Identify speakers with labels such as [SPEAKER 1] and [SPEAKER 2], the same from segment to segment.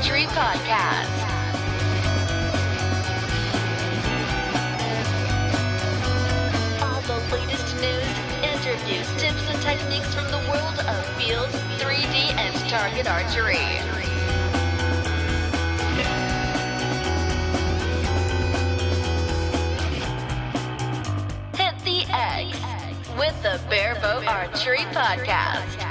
[SPEAKER 1] Archery Podcast. All the latest news, interviews, tips, and techniques from the world of field, 3D, and target archery. Hit the X with the Barebow Archery Podcast.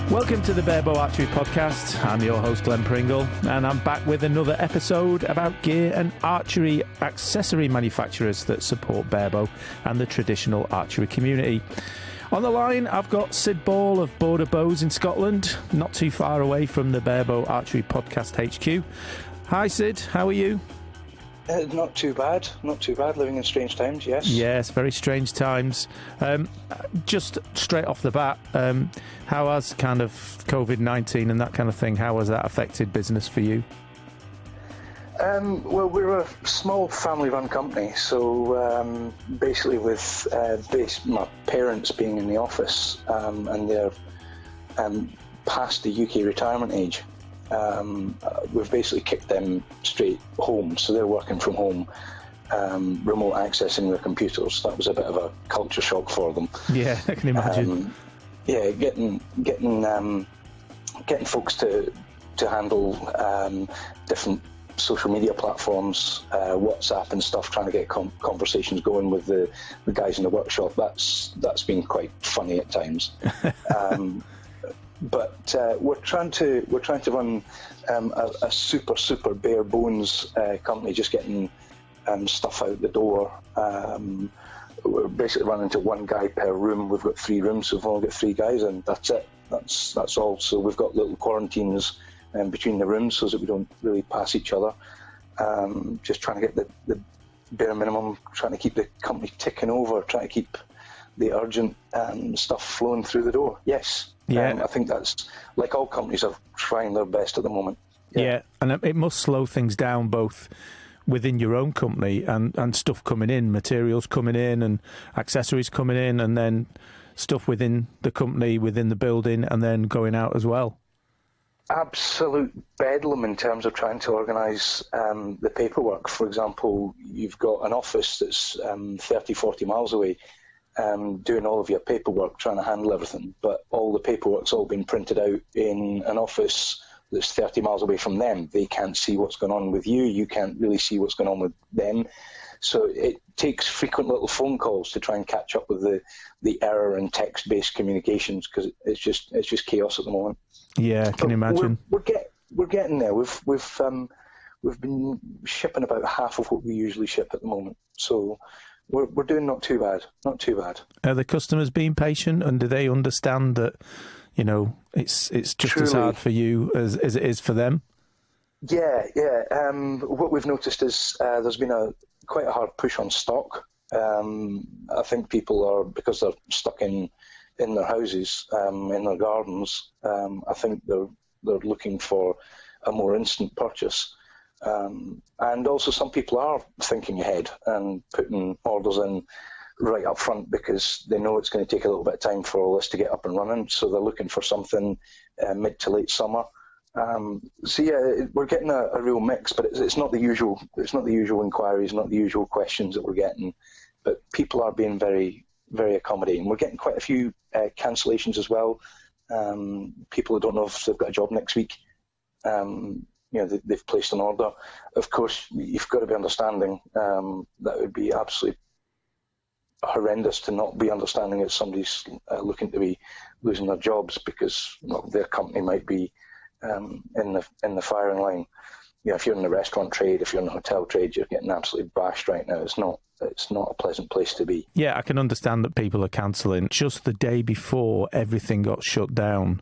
[SPEAKER 2] Welcome to the Barebow Archery Podcast. I'm your host, Glenn Pringle, and I'm back with another episode about gear and archery accessory manufacturers that support Barebow and the traditional archery community. On the line, I've got Sid Ball of Border Bows in Scotland, not too far away from the Barebow Archery Podcast HQ. Hi, Sid. How are you?
[SPEAKER 3] Not too bad, living in strange times, yes.
[SPEAKER 2] Yes, very strange times. Just straight off the bat, how has kind of COVID-19 and that kind of thing, how has that affected business for you?
[SPEAKER 3] Well, we're a small family-run company, so basically with my parents being in the office and they're past the UK retirement age, we've basically kicked them straight home, so they're working from home, remote accessing their computers. That was a bit of a culture shock for them.
[SPEAKER 2] Yeah, I can imagine.
[SPEAKER 3] Getting folks to handle different social media platforms, WhatsApp and stuff, trying to get conversations going with the guys in the workshop. That's been quite funny at times. But we're trying to run a super bare bones company, just getting stuff out the door. We're basically running to one guy per room. We've got 3 rooms, so we've only got 3 guys, and that's it. That's all. So we've got little quarantines between the rooms so that we don't really pass each other. Just trying to get the bare minimum, trying to keep the company ticking over, trying to keep the urgent stuff flowing through the door. Yes.
[SPEAKER 2] Yeah.
[SPEAKER 3] I think that's, like all companies are trying their best at the moment.
[SPEAKER 2] Yeah, and it must slow things down both within your own company and stuff coming in, materials coming in and accessories coming in, and then stuff within the company, within the building, and then going out as well.
[SPEAKER 3] Absolute bedlam in terms of trying to organise the paperwork. For example, you've got an office that's 30, 40 miles away, doing all of your paperwork, trying to handle everything, but all the paperwork's all been printed out in an office that's 30 miles away from them. They can't see what's going on with you. You can't really see what's going on with them. So it takes frequent little phone calls to try and catch up with the error in text-based communications, because it's just chaos at the moment.
[SPEAKER 2] Yeah, I can imagine.
[SPEAKER 3] We're getting there. We've been shipping about half of what we usually ship at the moment. So we're doing not too bad.
[SPEAKER 2] Are the customers being patient, and do they understand that, you know, it's just Truly. As hard for you as it is for them?
[SPEAKER 3] Yeah. What we've noticed is there's been quite a hard push on stock. I think people are, because they're stuck in their houses, in their gardens. I think they're looking for a more instant purchase. And also some people are thinking ahead and putting orders in right up front, because they know it's going to take a little bit of time for all this to get up and running. So they're looking for something mid to late summer. So yeah, we're getting a real mix, but it's not the usual. It's not the usual inquiries, not the usual questions that we're getting. But people are being very, very accommodating. We're getting quite a few cancellations as well. People who don't know if they've got a job next week. They've placed an order. Of course, you've got to be understanding. That would be absolutely horrendous to not be understanding if somebody's looking to be losing their jobs because their company might be in the firing line. You know, if you're in the restaurant trade, if you're in the hotel trade, you're getting absolutely bashed right now. It's not a pleasant place to be.
[SPEAKER 2] Yeah, I can understand that people are cancelling. Just the day before everything got shut down,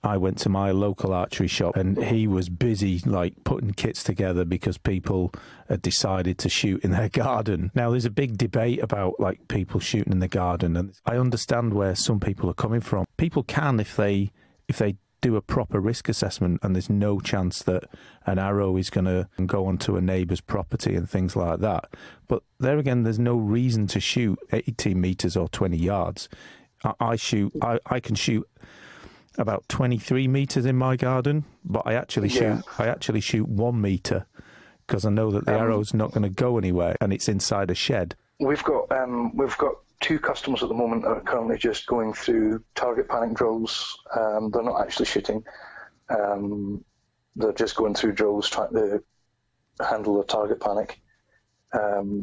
[SPEAKER 2] I went to my local archery shop and he was busy like putting kits together because people had decided to shoot in their garden. Now there's a big debate about like people shooting in the garden, and I understand where some people are coming from. People can if they do a proper risk assessment and there's no chance that an arrow is going to go onto a neighbour's property and things like that. But there again, there's no reason to shoot 18 metres or 20 yards. I can shoot about 23 metres in my garden, but I actually shoot 1 metre because I know that the arrow's not going to go anywhere and it's inside a shed. We've got
[SPEAKER 3] 2 customers at the moment that are currently just going through target panic drills. They're not actually shooting. They're just going through drills trying to handle the target panic,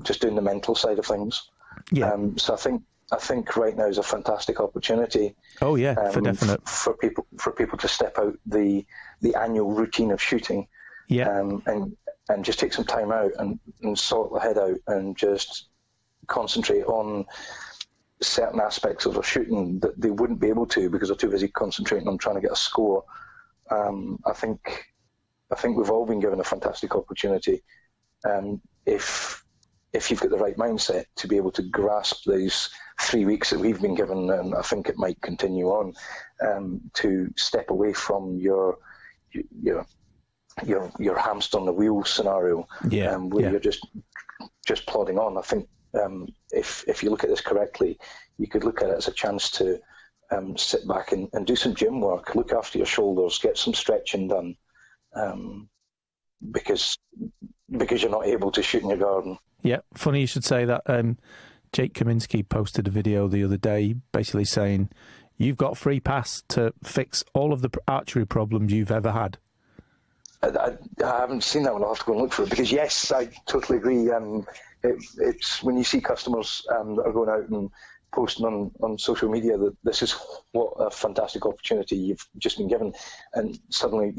[SPEAKER 3] just doing the mental side of things. Yeah. So I think right now is a fantastic opportunity.
[SPEAKER 2] Oh yeah, for definite.
[SPEAKER 3] For people to step out the annual routine of shooting.
[SPEAKER 2] Yeah.
[SPEAKER 3] And just take some time out and sort the head out and just concentrate on certain aspects of their shooting that they wouldn't be able to because they're too busy concentrating on trying to get a score. I think we've all been given a fantastic opportunity. If you've got the right mindset to be able to grasp these 3 weeks that we've been given, and I think it might continue on, to step away from your hamster on the wheel scenario, where you're just plodding on. I think if you look at this correctly, you could look at it as a chance to sit back and do some gym work, look after your shoulders, get some stretching done, because you're not able to shoot in your garden.
[SPEAKER 2] Yeah, funny you should say that. Jake Kaminsky posted a video the other day basically saying, you've got free pass to fix all of the archery problems you've ever had.
[SPEAKER 3] I haven't seen that one. I'll have to go and look for it because, yes, I totally agree. It's when you see customers that are going out and posting on social media that this is what a fantastic opportunity you've just been given, and suddenly,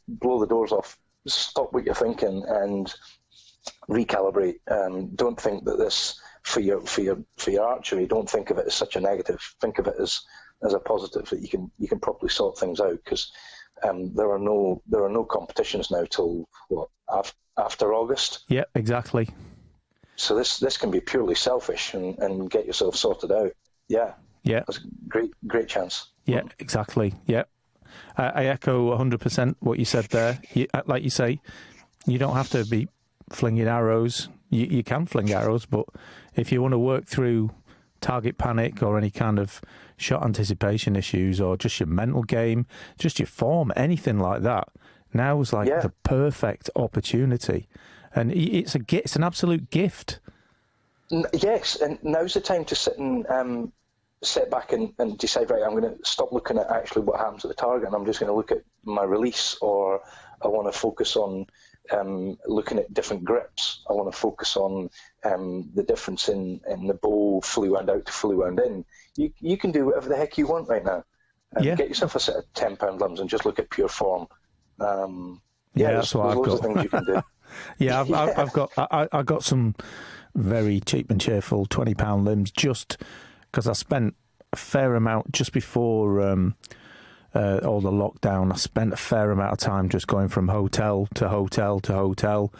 [SPEAKER 3] blow the doors off, stop what you're thinking and recalibrate. Don't think that this for your archery. Don't think of it as such a negative. Think of it as a positive that you can properly sort things out because. There are no competitions now till after August.
[SPEAKER 2] Yeah, exactly.
[SPEAKER 3] So this can be purely selfish and get yourself sorted out. Yeah. That's a great chance.
[SPEAKER 2] Yeah, exactly. Yeah, I echo 100% what you said there. Like you say, you don't have to be flinging arrows. You can fling arrows, but if you want to work through target panic or any kind of shot anticipation issues or just your mental game, just your form, anything like that, now's like the perfect opportunity. And it's an absolute gift.
[SPEAKER 3] Yes, and now's the time to sit back and decide, right, I'm going to stop looking at actually what happens at the target and I'm just going to look at my release, or I want to focus on looking at different grips. I want to focus on the difference in the bow fully wound out to fully wound in. You can do whatever the heck you want right now. Get yourself a set of 10-pound limbs and just look at pure form.
[SPEAKER 2] That's what I've got.
[SPEAKER 3] Of things you can do.
[SPEAKER 2] I've got some very cheap and cheerful 20-pound limbs just because I spent a fair amount just before all the lockdown. I spent a fair amount of time just going from hotel to hotel to hotel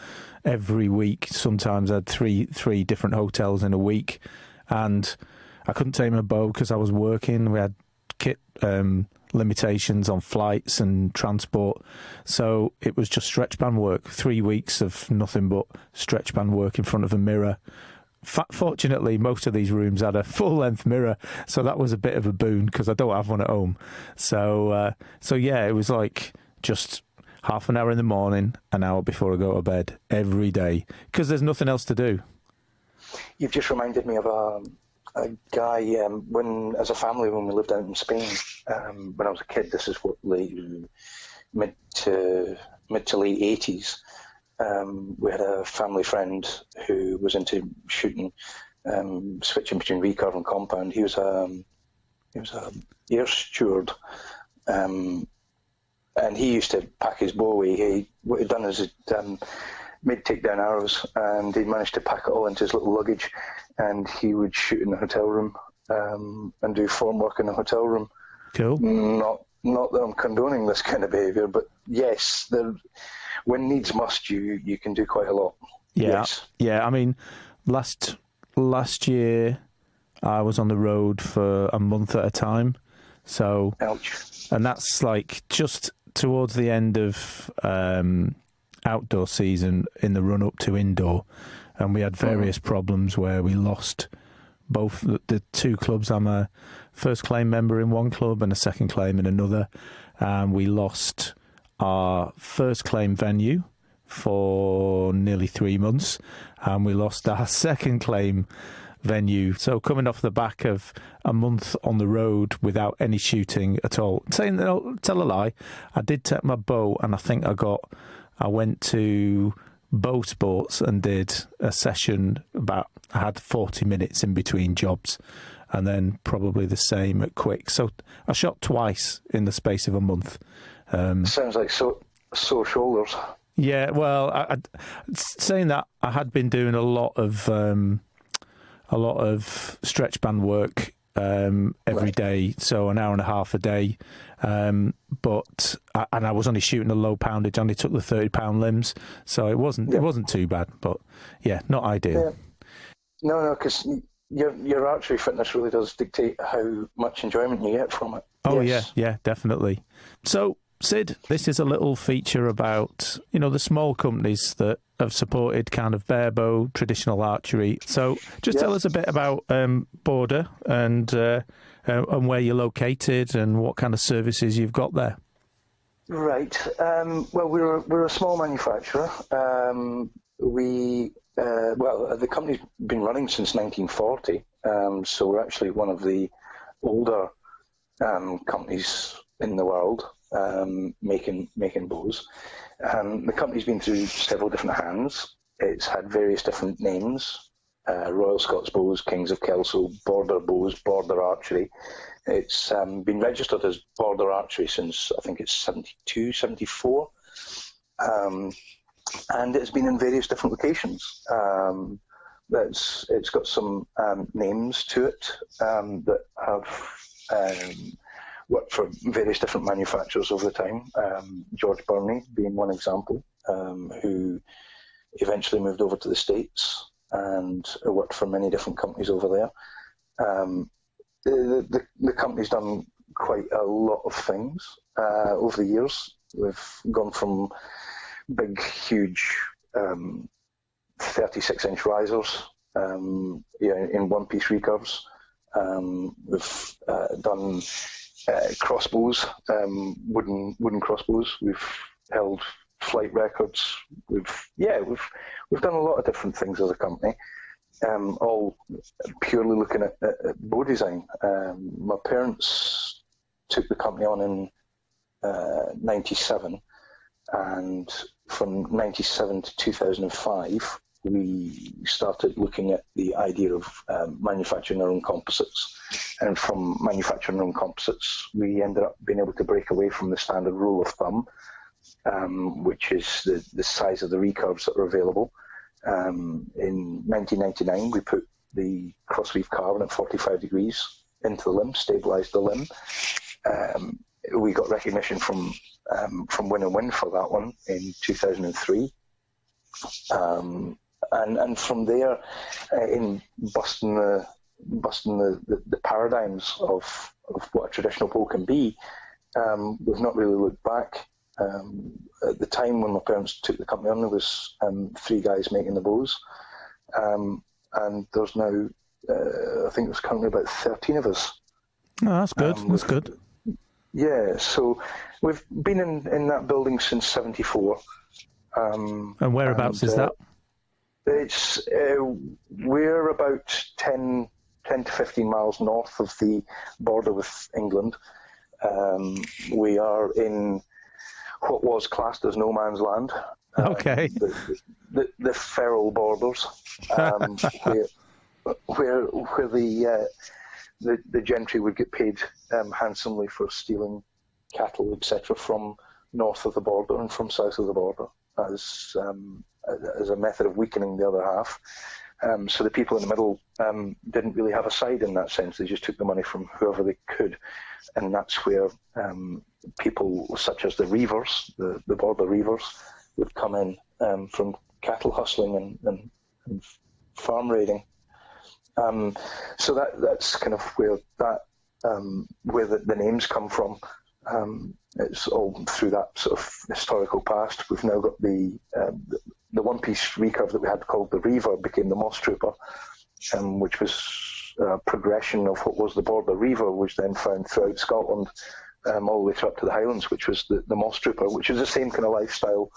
[SPEAKER 2] every week. Sometimes I had three different hotels in a week, and I couldn't take my bow because I was working. We had kit limitations on flights and transport, so it was just stretch band work. 3 weeks of nothing but stretch band work in front of a mirror. Fortunately, most of these rooms had a full-length mirror, so that was a bit of a boon because I don't have one at home. So it was like just half an hour in the morning, an hour before I go to bed every day because there's nothing else to do.
[SPEAKER 3] You've just reminded me of a guy when, as a family, when we lived out in Spain. When I was a kid, this is what mid to late 80s. We had a family friend who was into shooting, switching between recurve and compound. He was a air steward, and he used to pack his bow away. What he'd done is he'd made takedown arrows, and he managed to pack it all into his little luggage, and he would shoot in the hotel room and do form work in the hotel room.
[SPEAKER 2] Cool.
[SPEAKER 3] not that I'm condoning this kind of behaviour, but yes, when needs must, you can do quite a lot.
[SPEAKER 2] Yeah,
[SPEAKER 3] yes.
[SPEAKER 2] Yeah. I mean, last year I was on the road for a month at a time. So,
[SPEAKER 3] Ouch.
[SPEAKER 2] And that's like just towards the end of outdoor season in the run up to indoor, and we had various problems where we lost both the two clubs. I'm a first claim member in one club and a second claim in another. We lost our first claim venue for nearly 3 months, and we lost our second claim venue. So coming off the back of a month on the road without any shooting at all, tell a lie, I did take my bow, and I think I went to Bow Sports and did a session I had 40 minutes in between jobs, and then probably the same at Quick. So I shot twice in the space of a month.
[SPEAKER 3] Sounds like sore shoulders.
[SPEAKER 2] Yeah, well, saying that, I had been doing a lot of stretch band work every day, so an hour and a half a day. But I was only shooting a low poundage. I only took the 30-pound limbs, so it wasn't too bad. But yeah, not ideal.
[SPEAKER 3] Yeah. No, because your archery fitness really does dictate how much enjoyment you get from it.
[SPEAKER 2] Oh
[SPEAKER 3] yes.
[SPEAKER 2] yeah, definitely. So, Sid, this is a little feature about the small companies that have supported kind of barebow traditional archery. So, just tell us a bit about Border and where you're located and what kind of services you've got there.
[SPEAKER 3] Right. Well, we're a small manufacturer. The company's been running since 1940, so we're actually one of the older companies in the world making bows. The company's been through several different hands. It's had various different names: Royal Scots Bows, Kings of Kelso, Border Bows, Border Archery. It's been registered as Border Archery since I think it's 72, 74. And it's been in various different locations. It's got some names to it that have worked for various different manufacturers over the time. George Burney being one example, who eventually moved over to the States and worked for many different companies over there. The company's done quite a lot of things over the years. We've gone from big, huge 36-inch risers in one-piece recurves. We've done crossbows, wooden crossbows. We've held flight records. We've done a lot of different things as a company, all purely looking at bow design. My parents took the company on in 97, and from 97 to 2005, we started looking at the idea of manufacturing our own composites. And from manufacturing our own composites, we ended up being able to break away from the standard rule of thumb, which is the size of the recurves that are available. In 1999, we put the crossweave carbon at 45 degrees into the limb, stabilised the limb. We got recognition from Win and Win for that one in 2003. And from there, in busting the paradigms of what a traditional bow can be, we've not really looked back. At the time when my parents took the company on, there was 3 guys making the bows, and there's now, I think there's currently about 13 of us.
[SPEAKER 2] Oh, that's good. That's good.
[SPEAKER 3] Yeah, so we've been in that building since 74.
[SPEAKER 2] And whereabouts is that?
[SPEAKER 3] It's we're about 10 to 15 miles north of the border with England. We are in what was classed as no man's land.
[SPEAKER 2] Okay.
[SPEAKER 3] The feral borders, where the gentry would get paid handsomely for stealing cattle, etc., from north of the border and from south of the border as a method of weakening the other half. So the people in the middle didn't really have a side in that sense. They just took the money from whoever they could. And that's where people such as the reavers, the border reavers, would come in from cattle hustling and farm raiding. So that's kind of where the names come from. It's all through that sort of historical past. We've now got the one-piece recurve that we had called the Reaver became the Moss Trooper, which was a progression of what was the Border Reaver, which then found throughout Scotland all the way up to the Highlands, which was the Moss Trooper, which is the same kind of lifestyle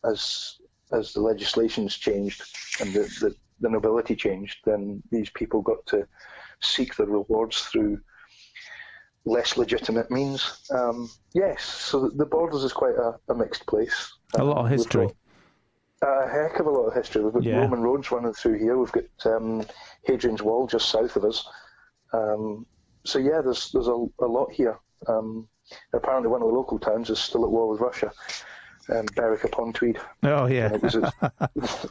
[SPEAKER 3] as the legislations changed and the nobility changed. Then these people got to seek their rewards through less legitimate means. Yes, so the Borders is quite a mixed place.
[SPEAKER 2] A lot of history.
[SPEAKER 3] A heck of a lot of history. We've got Roman roads running through here. We've got Hadrian's Wall just south of us. So yeah, there's a lot here. Apparently one of the local towns is still at war with Russia. Berwick-upon-Tweed.
[SPEAKER 2] Oh yeah.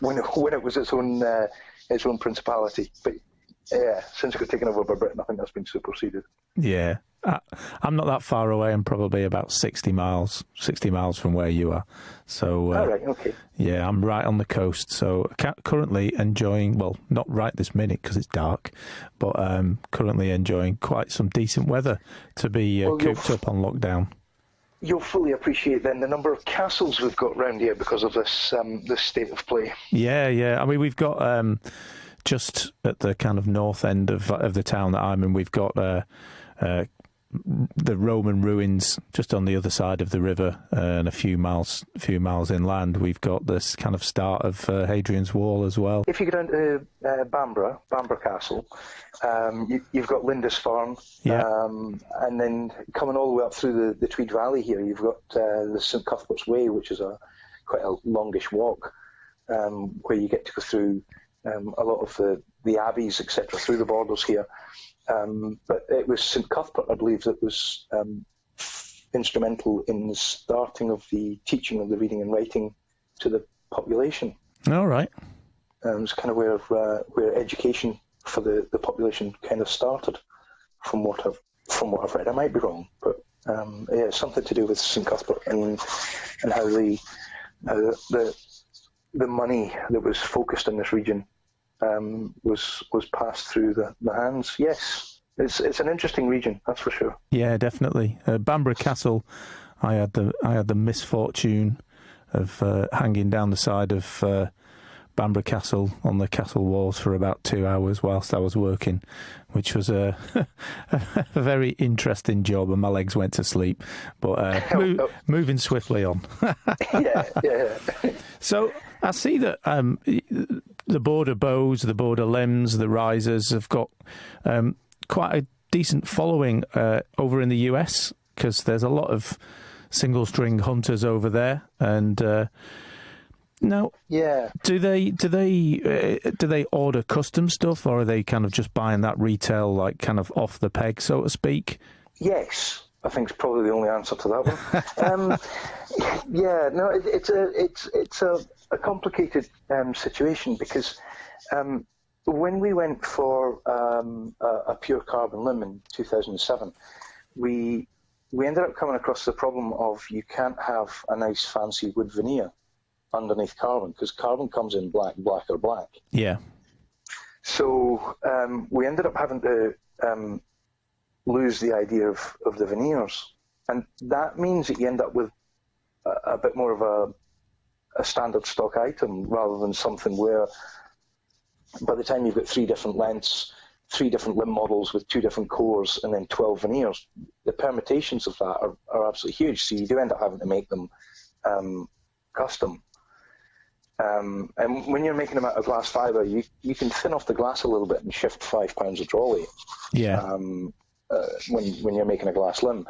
[SPEAKER 3] When it was its own principality. But yeah, since it got taken over by Britain, I think that's been superseded.
[SPEAKER 2] Yeah. I'm not that far away. I'm probably about 60 miles from where you are. So,
[SPEAKER 3] all right, okay.
[SPEAKER 2] Yeah, I'm right on the coast. So currently enjoying, well, not right this minute because it's dark, but currently enjoying quite some decent weather to be cooped up on lockdown.
[SPEAKER 3] You'll fully appreciate then the number of castles we've got round here because of this state of play.
[SPEAKER 2] Yeah. I mean, we've got just at the kind of north end of the town that I'm in, we've got the Roman ruins just on the other side of the river, and a few miles inland, we've got this kind of start of Hadrian's Wall as well.
[SPEAKER 3] If you go down to Bamborough Castle, you've got Lindisfarne, and then coming all the way up through the Tweed Valley here, you've got the St Cuthbert's Way, which is quite a longish walk, where you get to go through a lot of the abbeys, etc., through the borders here. But it was St Cuthbert, I believe, that was instrumental in the starting of the teaching of the reading and writing to the population.
[SPEAKER 2] All right.
[SPEAKER 3] It's kind of where education for the population kind of started, from what I've read. I might be wrong, but yeah, something to do with St Cuthbert and how the money that was focused in this region was passed through the hands. Yes, it's an interesting region, that's for sure. Yeah,
[SPEAKER 2] definitely. Bamborough Castle, I had the misfortune of hanging down the side of Bamborough Castle on the castle walls for about 2 hours whilst I was working, which was a very interesting job, and my legs went to sleep. But moving swiftly on.
[SPEAKER 3] Yeah.
[SPEAKER 2] So I see that the border bows, the border limbs, the risers have got quite a decent following over in the US, because there's a lot of single string hunters over there, and now, do they order custom stuff, or are they kind of just buying that retail, like kind of off the peg, so to speak?
[SPEAKER 3] Yes, I think it's probably the only answer to that one. It's a complicated situation, because when we went for a pure carbon limb in 2007, we ended up coming across the problem of you can't have a nice fancy wood veneer underneath carbon, because carbon comes in black or black.
[SPEAKER 2] Yeah.
[SPEAKER 3] So we ended up having to lose the idea of the veneers, and that means that you end up with a bit more of a standard stock item, rather than something where by the time you've got 3 different lengths, 3 different limb models with 2 different cores, and then 12 veneers, the permutations of that are absolutely huge. So you do end up having to make them custom. And when you're making them out of glass fibre, you can thin off the glass a little bit and shift 5 pounds of draw weight.
[SPEAKER 2] Yeah.
[SPEAKER 3] When you're making a glass limb.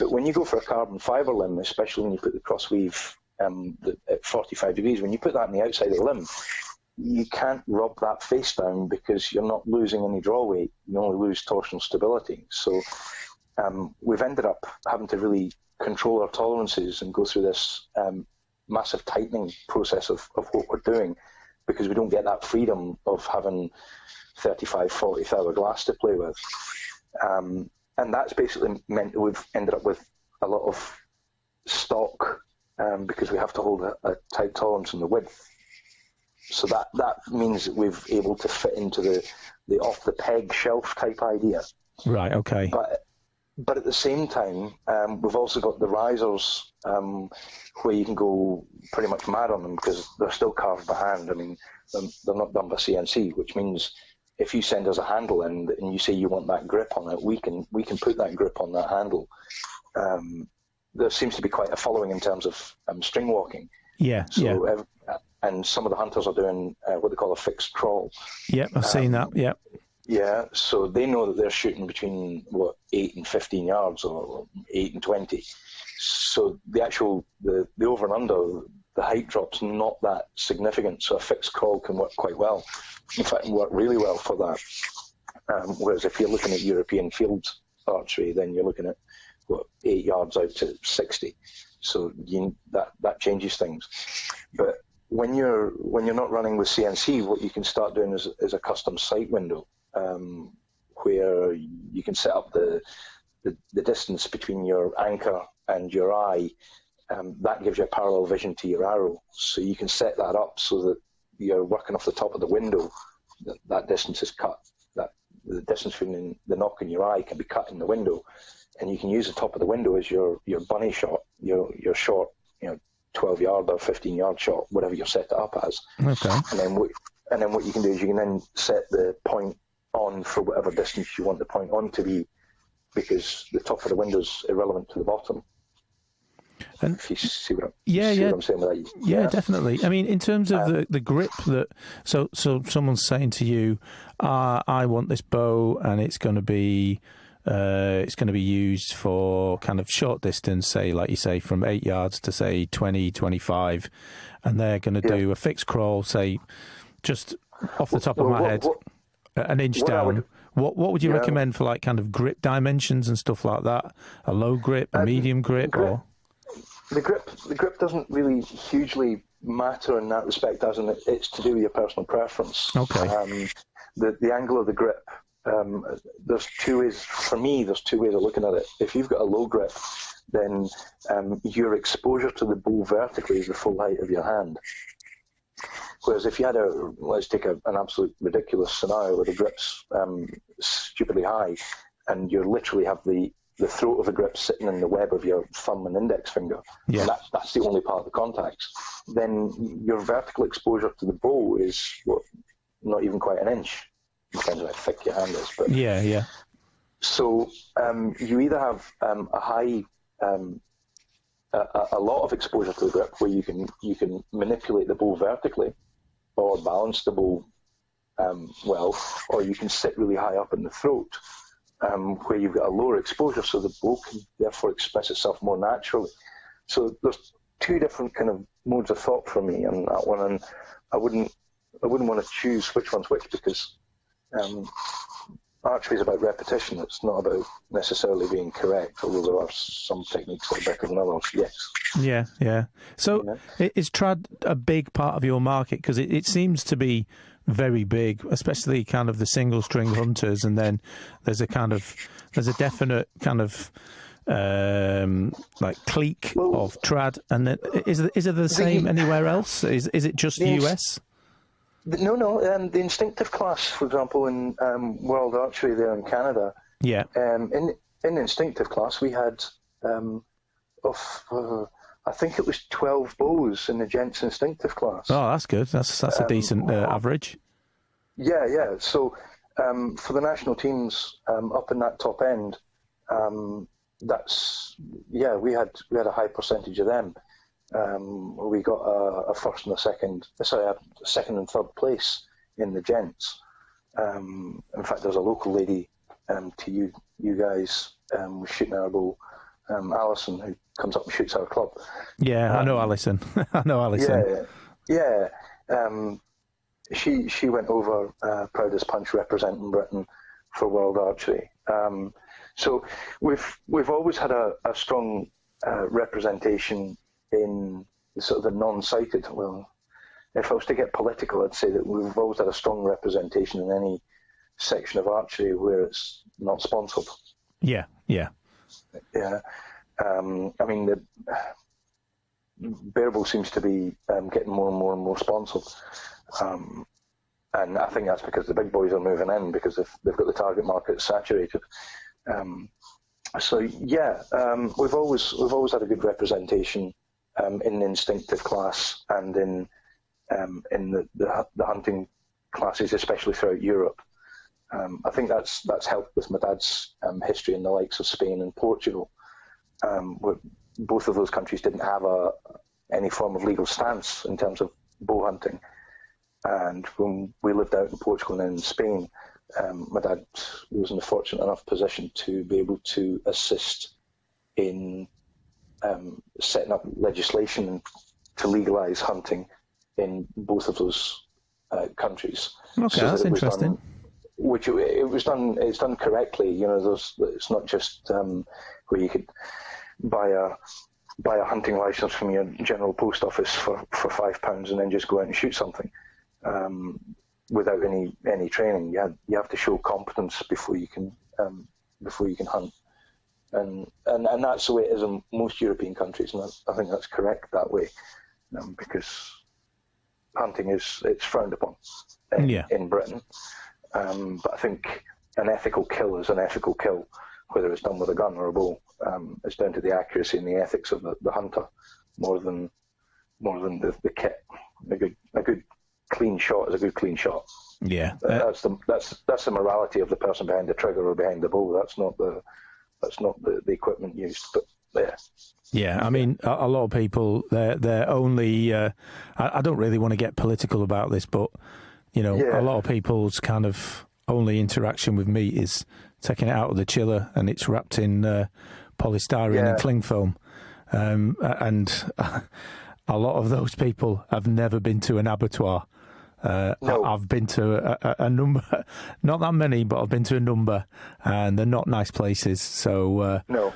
[SPEAKER 3] But when you go for a carbon fibre limb, especially when you put the cross weave at 45 degrees, when you put that on the outside of the limb, you can't rub that face down, because you're not losing any draw weight. You only lose torsional stability. So we've ended up having to really control our tolerances and go through this massive tightening process of what we're doing, because we don't get that freedom of having 35, 40 thou glass to play with. And that's basically meant that we've ended up with a lot of stock because we have to hold a tight tolerance in the width. So that means that we've able to fit into the off-the-peg shelf type idea.
[SPEAKER 2] Right, okay.
[SPEAKER 3] But at the same time, we've also got the risers where you can go pretty much mad on them because they're still carved by hand. I mean, they're not done by CNC, which means if you send us a handle in and you say you want that grip on it, we can put that grip on that handle. There seems to be quite a following in terms of string walking.
[SPEAKER 2] Yeah,
[SPEAKER 3] so, and some of the hunters are doing what they call a fixed crawl.
[SPEAKER 2] Yep, I've seen that, yep.
[SPEAKER 3] Yeah, so they know that they're shooting between 8 and 15 yards or 8 and 20. So the actual the over and under, the height drop's not that significant. So a fixed crawl can work quite well. In fact, it can work really well for that. Whereas if you're looking at European field archery, then you're looking at 8 yards out to 60. So that changes things. But when you're not running with CNC, what you can start doing is a custom sight window. Where you can set up the distance between your anchor and your eye. That gives you a parallel vision to your arrow. So you can set that up so that you're working off the top of the window. That distance is cut. That the distance between the knock and your eye can be cut in the window, and you can use the top of the window as your bunny shot, your short, 12-yard or 15-yard shot, whatever you're set it up as.
[SPEAKER 2] Okay.
[SPEAKER 3] And then what you can do is you can then set the point on for whatever distance you want the point on to be, because the top of the window is irrelevant to the bottom. And if you see what I'm saying with that.
[SPEAKER 2] Yeah, definitely. I mean, in terms of the grip that, so someone's saying to you, I want this bow and it's going to be used for kind of short distance, say, like you say, from 8 yards to say 20, 25, and they're going to do a fixed crawl, say, just off the top of my head, an inch down. What would you recommend for like kind of grip dimensions and stuff like that? A low grip, a medium grip, or
[SPEAKER 3] the grip doesn't really hugely matter in that respect, as in it's to do with your personal preference.
[SPEAKER 2] Okay.
[SPEAKER 3] The angle of the grip. There's two ways of looking at it. If you've got a low grip, then your exposure to the bow vertically is the full height of your hand. Whereas if you had let's take an absolute ridiculous scenario where the grip's stupidly high and you literally have the throat of the grip sitting in the web of your thumb and index finger, and that's the only part of the contacts, then your vertical exposure to the bow is not even quite an inch. Depends on how thick your hand is. But
[SPEAKER 2] yeah.
[SPEAKER 3] So you either have a high a lot of exposure to the grip where you can manipulate the bow vertically or balance the bow well, or you can sit really high up in the throat where you've got a lower exposure, so the bow can therefore express itself more naturally. So there's two different kind of modes of thought for me on that one, and I wouldn't want to choose which one's which, because archery is about repetition. It's not about necessarily being correct, although there are some techniques that are better than others, yes.
[SPEAKER 2] Yeah. So is trad a big part of your market? Because it seems to be very big, especially kind of the single string hunters, and then there's a definite kind of like clique of trad, and then is it the same anywhere else? Is it just US?
[SPEAKER 3] No. The instinctive class, for example, in World Archery there in Canada.
[SPEAKER 2] Yeah.
[SPEAKER 3] In the instinctive class, we had I think it was 12 bows in the gents instinctive class. Oh,
[SPEAKER 2] that's good. That's a decent average.
[SPEAKER 3] Yeah. So for the national teams up in that top end, we had a high percentage of them. We got a first and a second and third place in the gents. In fact, there's a local lady to you guys was shooting our bow, Alison, who comes up and shoots our club.
[SPEAKER 2] Yeah, I know Alison.
[SPEAKER 3] Yeah. She went over proud as punch representing Britain for World Archery. So we've always had a strong representation in sort of the non-sighted. Well, if I was to get political, I'd say that we've always had a strong representation in any section of archery where it's not sponsored.
[SPEAKER 2] Yeah.
[SPEAKER 3] I mean, the Barebow seems to be getting more and more sponsored, and I think that's because the big boys are moving in because they've got the target market saturated. We've always had a good representation in the instinctive class and in the hunting classes, especially throughout Europe. I think that's helped with my dad's history in the likes of Spain and Portugal. Where both of those countries didn't have any form of legal stance in terms of bow hunting. And when we lived out in Portugal and in Spain, my dad was in a fortunate enough position to be able to assist in setting up legislation to legalise hunting in both of those countries.
[SPEAKER 2] Okay, that's interesting.
[SPEAKER 3] It's done correctly. You know, it's not just where you could buy a hunting license from your general post office for £5 and then just go out and shoot something without any training. You have to show competence before you can hunt, and that's the way it is in most European countries, and I think that's correct that way, because hunting it's frowned upon in Britain. But I think an ethical kill is an ethical kill, whether it's done with a gun or a bow. It's down to the accuracy and the ethics of the hunter more than the kit. A good clean shot is a good clean shot.
[SPEAKER 2] Yeah,
[SPEAKER 3] that's the morality of the person behind the trigger or behind the bow. That's not the equipment used. But yeah.
[SPEAKER 2] Yeah, I mean, a lot of people, they're only. I don't really want to get political about this, but a lot of people's kind of only interaction with meat is taking it out of the chiller and it's wrapped in polystyrene and cling film, and a lot of those people have never been to an abattoir.
[SPEAKER 3] No.
[SPEAKER 2] I've been to a number, not that many, but I've been to a number, and they're not nice places. So
[SPEAKER 3] no,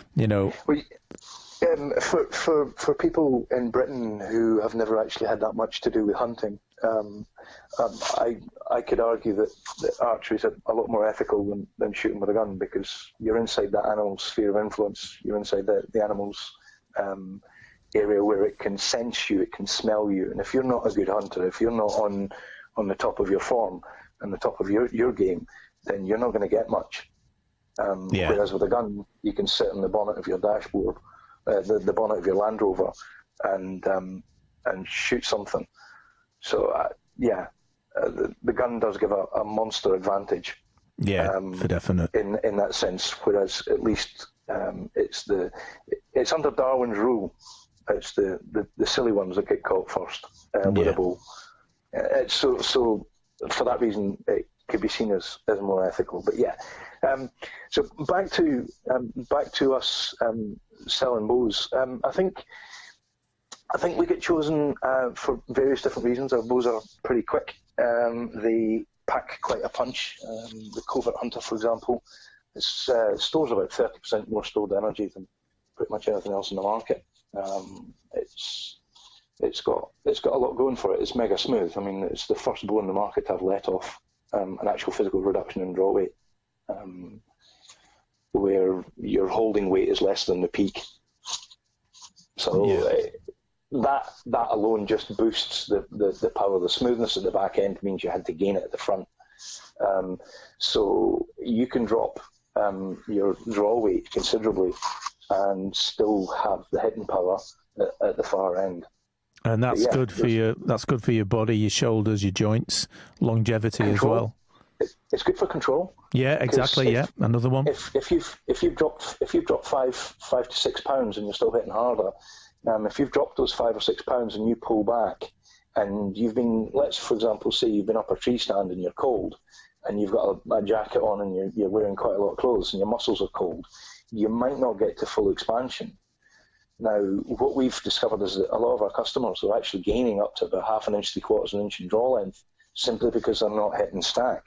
[SPEAKER 3] for people in Britain who have never actually had that much to do with hunting, I could argue that archery is a lot more ethical than shooting with a gun, because you're inside that animal's sphere of influence. You're inside the animal's area where it can sense you, it can smell you, and if you're not a good hunter, if you're not on the top of your form and the top of your game, then you're not going to get much. Whereas with a gun, you can sit on the bonnet of your dashboard, the bonnet of your Land Rover, and shoot something. So the gun does give a monster advantage.
[SPEAKER 2] Yeah, for definite.
[SPEAKER 3] In that sense, whereas at least it's under Darwin's rule. It's the silly ones that get caught first with a bow. It's so for that reason it could be seen as more ethical. But so back to us selling bows. I think we get chosen for various different reasons. Our bows are pretty quick. They pack quite a punch. The Covert Hunter, for example, stores about 30% more stored energy than pretty much anything else in the market. It's got a lot going for it. It's mega smooth. I mean, it's the first bow in the market to have let off an actual physical reduction in draw weight, where your holding weight is less than the peak. So that alone just boosts the power. The smoothness at the back end means you had to gain it at the front. So you can drop your draw weight considerably and still have the hitting power at the far end.
[SPEAKER 2] And that's good for your. That's good for your body, your shoulders, your joints, longevity
[SPEAKER 3] control.
[SPEAKER 2] as well.
[SPEAKER 3] It's good for control.
[SPEAKER 2] Yeah, exactly. Another one.
[SPEAKER 3] If you've dropped 5 to 6 pounds and you're still hitting harder, if you've dropped those 5 or 6 pounds and you pull back, and you've been, let's for example say you've been up a tree stand and you're cold, and you've got a jacket on and you're wearing quite a lot of clothes and your muscles are cold, you might not get to full expansion. Now, what we've discovered is that a lot of our customers are actually gaining up to about half an inch, 3/4 inch in draw length, simply because they're not hitting stack.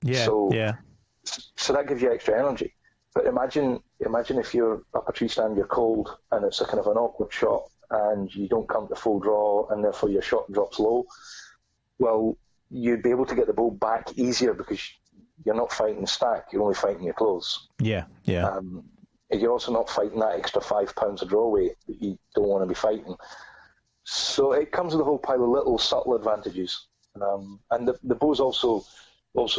[SPEAKER 3] So that gives you extra energy. But imagine if you're up a tree stand, you're cold, and it's a kind of an awkward shot, and you don't come to full draw, and therefore your shot drops low, well, you'd be able to get the bow back easier because you're not fighting the stack, you're only fighting your clothes.
[SPEAKER 2] Yeah.
[SPEAKER 3] You're also not fighting that extra 5 pounds of draw weight that you don't want to be fighting. So it comes with a whole pile of little subtle advantages. And the bow's also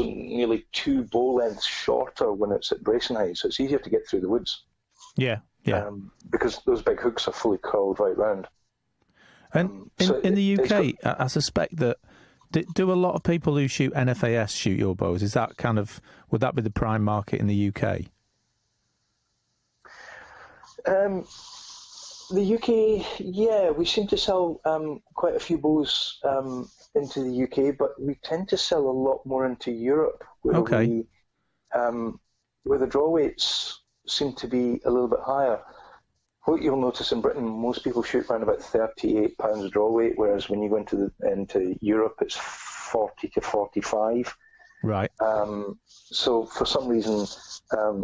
[SPEAKER 3] nearly 2 bow lengths shorter when it's at bracing height, so it's easier to get through the woods.
[SPEAKER 2] Yeah.
[SPEAKER 3] Because those big hooks are fully curled right round.
[SPEAKER 2] And in the UK, I suspect that, do a lot of people who shoot NFAS shoot your bows? Is that would that be the prime market in the UK?
[SPEAKER 3] The UK, yeah, we seem to sell quite a few bows into the UK, but we tend to sell a lot more into Europe, where where the draw weights seem to be a little bit higher. What you'll notice in Britain, most people shoot around about 38 pounds draw weight, whereas when you go into Europe, it's 40 to 45.
[SPEAKER 2] Right.
[SPEAKER 3] So for some reason,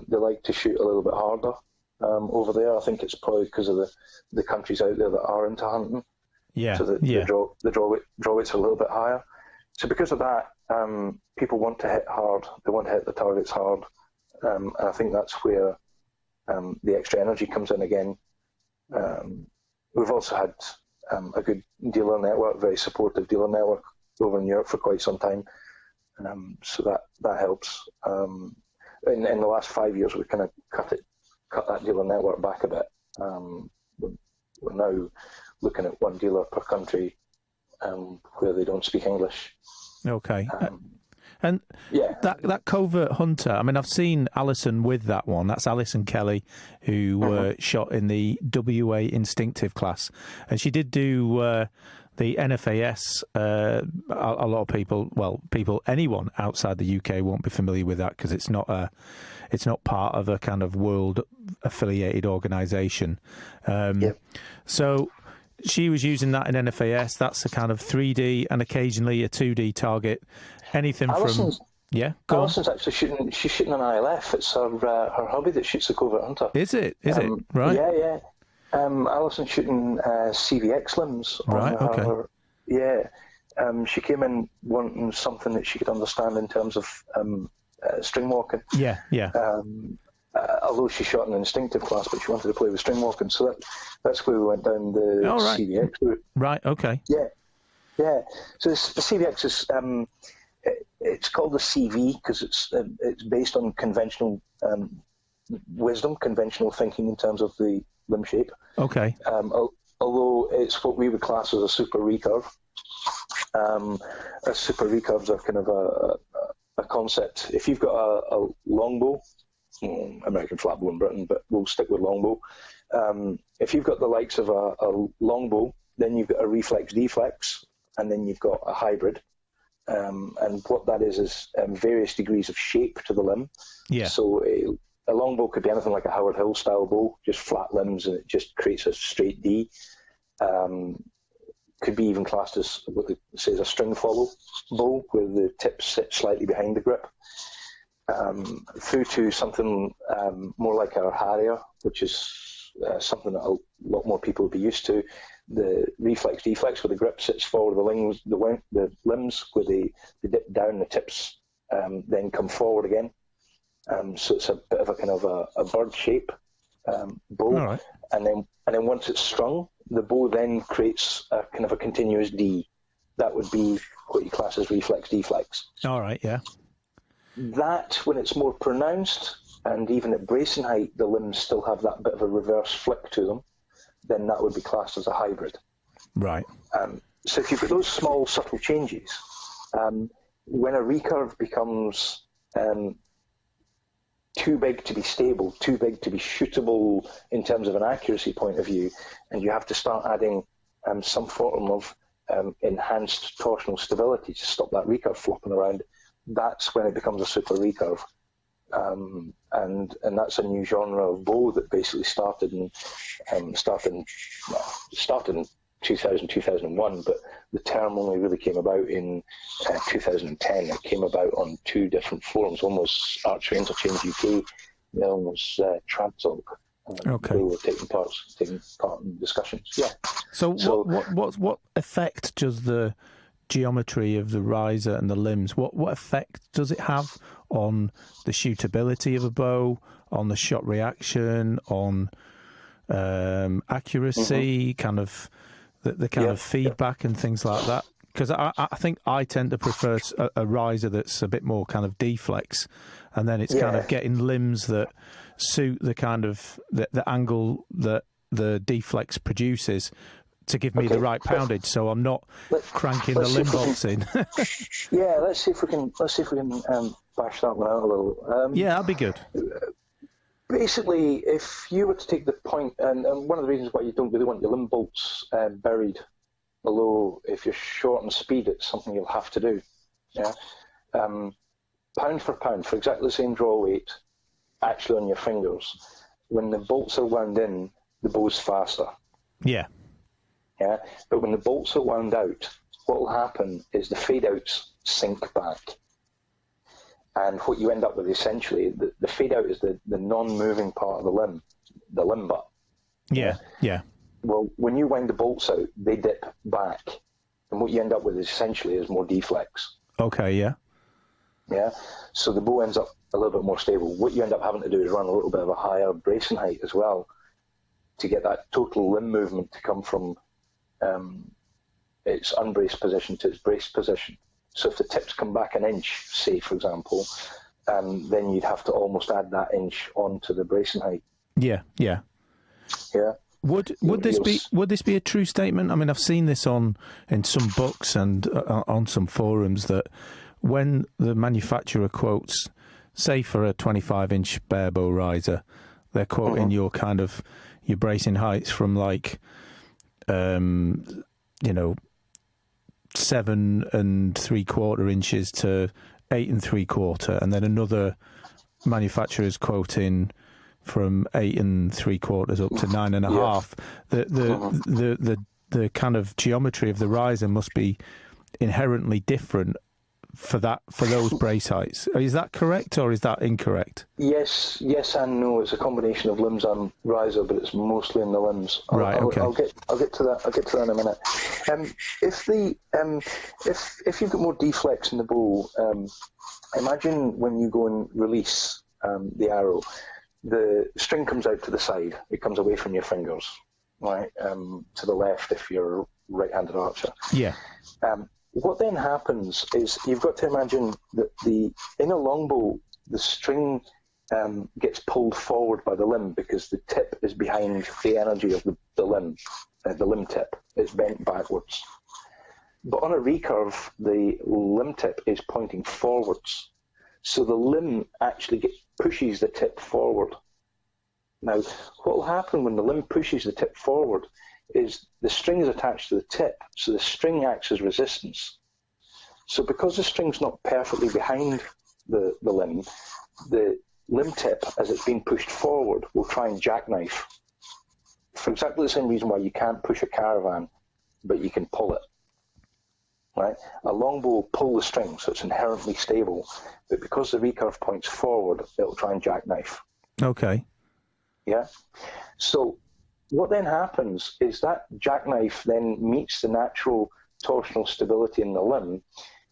[SPEAKER 3] they like to shoot a little bit harder over there. I think it's probably because of the countries out there that are into hunting.
[SPEAKER 2] Yeah.
[SPEAKER 3] So the draw weights are a little bit higher. So because of that, people want to hit hard. They want to hit the targets hard. And I think that's where the extra energy comes in again. We've also had a good dealer network, very supportive dealer network over in Europe for quite some time. So that helps. In the last 5 years, we kind of cut that dealer network back a bit. We're now looking at one dealer per country where they don't speak English.
[SPEAKER 2] Okay. And that covert hunter, I mean, I've seen Alison with that one. That's Alison Kelly, who shot in the WA instinctive class. And she did do the NFAS. A lot of people, anyone outside the UK won't be familiar with that because it's not part of a kind of world affiliated organisation. So she was using that in NFAS. That's a kind of 3D and occasionally a 2D target. Anything Alison's, from Alison's actually shooting. She's shooting an ILF. It's her hobby that shoots the covert hunter. Is it? Is it right?
[SPEAKER 3] Yeah. Alison's shooting CVX limbs.
[SPEAKER 2] Right.
[SPEAKER 3] Okay. She came in wanting something that she could understand in terms of string walking.
[SPEAKER 2] Yeah.
[SPEAKER 3] Although she shot an instinctive class, but she wanted to play with string walking, so that's where we went down the CVX route.
[SPEAKER 2] Right. Okay.
[SPEAKER 3] Yeah. So the CVX is it's called the CV because it's based on conventional wisdom, conventional thinking in terms of the limb shape.
[SPEAKER 2] Okay.
[SPEAKER 3] Although it's what we would class as a super recurve. A super recurves are kind of a concept. If you've got a longbow, American flatbow in Britain, but we'll stick with longbow. If you've got the likes of a longbow, then you've got a reflex deflex, and then you've got a hybrid. And what that is various degrees of shape to the limb. Yeah. So a longbow could be anything like a Howard Hill style bow, just flat limbs, and it just creates a straight D. Could be even classed as what they say is a string follow bow, where the tips sit slightly behind the grip. Through to something more like our Harrier, which is something that a lot more people would be used to. The reflex deflex, where the grip sits forward, the limbs, where they dip down, the tips then come forward again. So it's a bit of a kind of a bird shape bow. All right. And then once it's strung, the bow then creates a kind of a continuous D. That would be what you class as reflex deflex.
[SPEAKER 2] All right, yeah.
[SPEAKER 3] That, when it's more pronounced, and even at bracing height, the limbs still have that bit of a reverse flick to them, then that would be classed as a hybrid.
[SPEAKER 2] Right.
[SPEAKER 3] So if you've got those small, subtle changes, when a recurve becomes too big to be stable, too big to be shootable in terms of an accuracy point of view, and you have to start adding some form of enhanced torsional stability to stop that recurve flopping around, that's when it becomes a super recurve. And that's a new genre of bow that basically started in 2000, 2001, but the term only really came about in 2010. It came about on two different forums. One was Archery Interchange UK, the other one was Trad Talk.
[SPEAKER 2] Okay.
[SPEAKER 3] They were taking part in discussions. Yeah.
[SPEAKER 2] So what effect does the geometry of the riser and the limbs, what effect does it have on the shootability of a bow, on the shot reaction, on accuracy, kind of the kind of feedback and things like that? Because I think I tend to prefer a riser that's a bit more kind of deflex, and then it's kind of getting limbs that suit the kind of the angle that the deflex produces to give me the right poundage, so I'm not cranking the limb bolts in.
[SPEAKER 3] Yeah, let's see if we can bash that one out a little.
[SPEAKER 2] Yeah, that'd be good.
[SPEAKER 3] Basically, if you were to take the point, and one of the reasons why you don't really want your limb bolts buried below, if you're short on speed, it's something you'll have to do. Yeah, pound for pound, for exactly the same draw weight, actually on your fingers, when the bolts are wound in, the bow's faster.
[SPEAKER 2] Yeah.
[SPEAKER 3] Yeah, but when the bolts are wound out, what will happen is the fade-outs sink back. And what you end up with, essentially, the fade-out is the non-moving part of the limb butt.
[SPEAKER 2] Yeah.
[SPEAKER 3] Well, when you wind the bolts out, they dip back. And what you end up with, essentially, is more deflex.
[SPEAKER 2] Okay, yeah.
[SPEAKER 3] Yeah, so the bow ends up a little bit more stable. What you end up having to do is run a little bit of a higher bracing height as well to get that total limb movement to come from its unbraced position to its braced position. So if the tips come back an inch, say, for example, then you'd have to almost add that inch onto the bracing height.
[SPEAKER 2] Yeah. Would this be a true statement? I mean, I've seen this in some books and on some forums that when the manufacturer quotes, say for a 25-inch barebow riser, they're quoting your bracing heights from like 7 3/4 inches to 8 3/4, and then another manufacturer's quoting from 8 3/4 up to 9 1/2. The kind of geometry of the riser must be inherently different for those brace heights. Is that correct or is that incorrect?
[SPEAKER 3] Yes and no. It's a combination of limbs and riser, but it's mostly in the limbs.
[SPEAKER 2] Okay.
[SPEAKER 3] I'll get to that. I'll get to that in a minute. If you've got more deflex in the bow, imagine when you go and release the arrow, the string comes out to the side. It comes away from your fingers, right, to the left if you're a right-handed archer.
[SPEAKER 2] Yeah.
[SPEAKER 3] What then happens is you've got to imagine that in a longbow, the string gets pulled forward by the limb because the tip is behind the energy of the limb tip. It's bent backwards. But on a recurve, the limb tip is pointing forwards. So the limb actually pushes the tip forward. Now, what will happen when the limb pushes the tip forward is the string is attached to the tip, so the string acts as resistance. So because the string's not perfectly behind the limb tip, as it's being pushed forward, will try and jackknife. For exactly the same reason why you can't push a caravan, but you can pull it. Right? A longbow will pull the string, so it's inherently stable, but because the recurve points forward, it'll try and jackknife.
[SPEAKER 2] Okay.
[SPEAKER 3] Yeah? So what then happens is that jackknife then meets the natural torsional stability in the limb,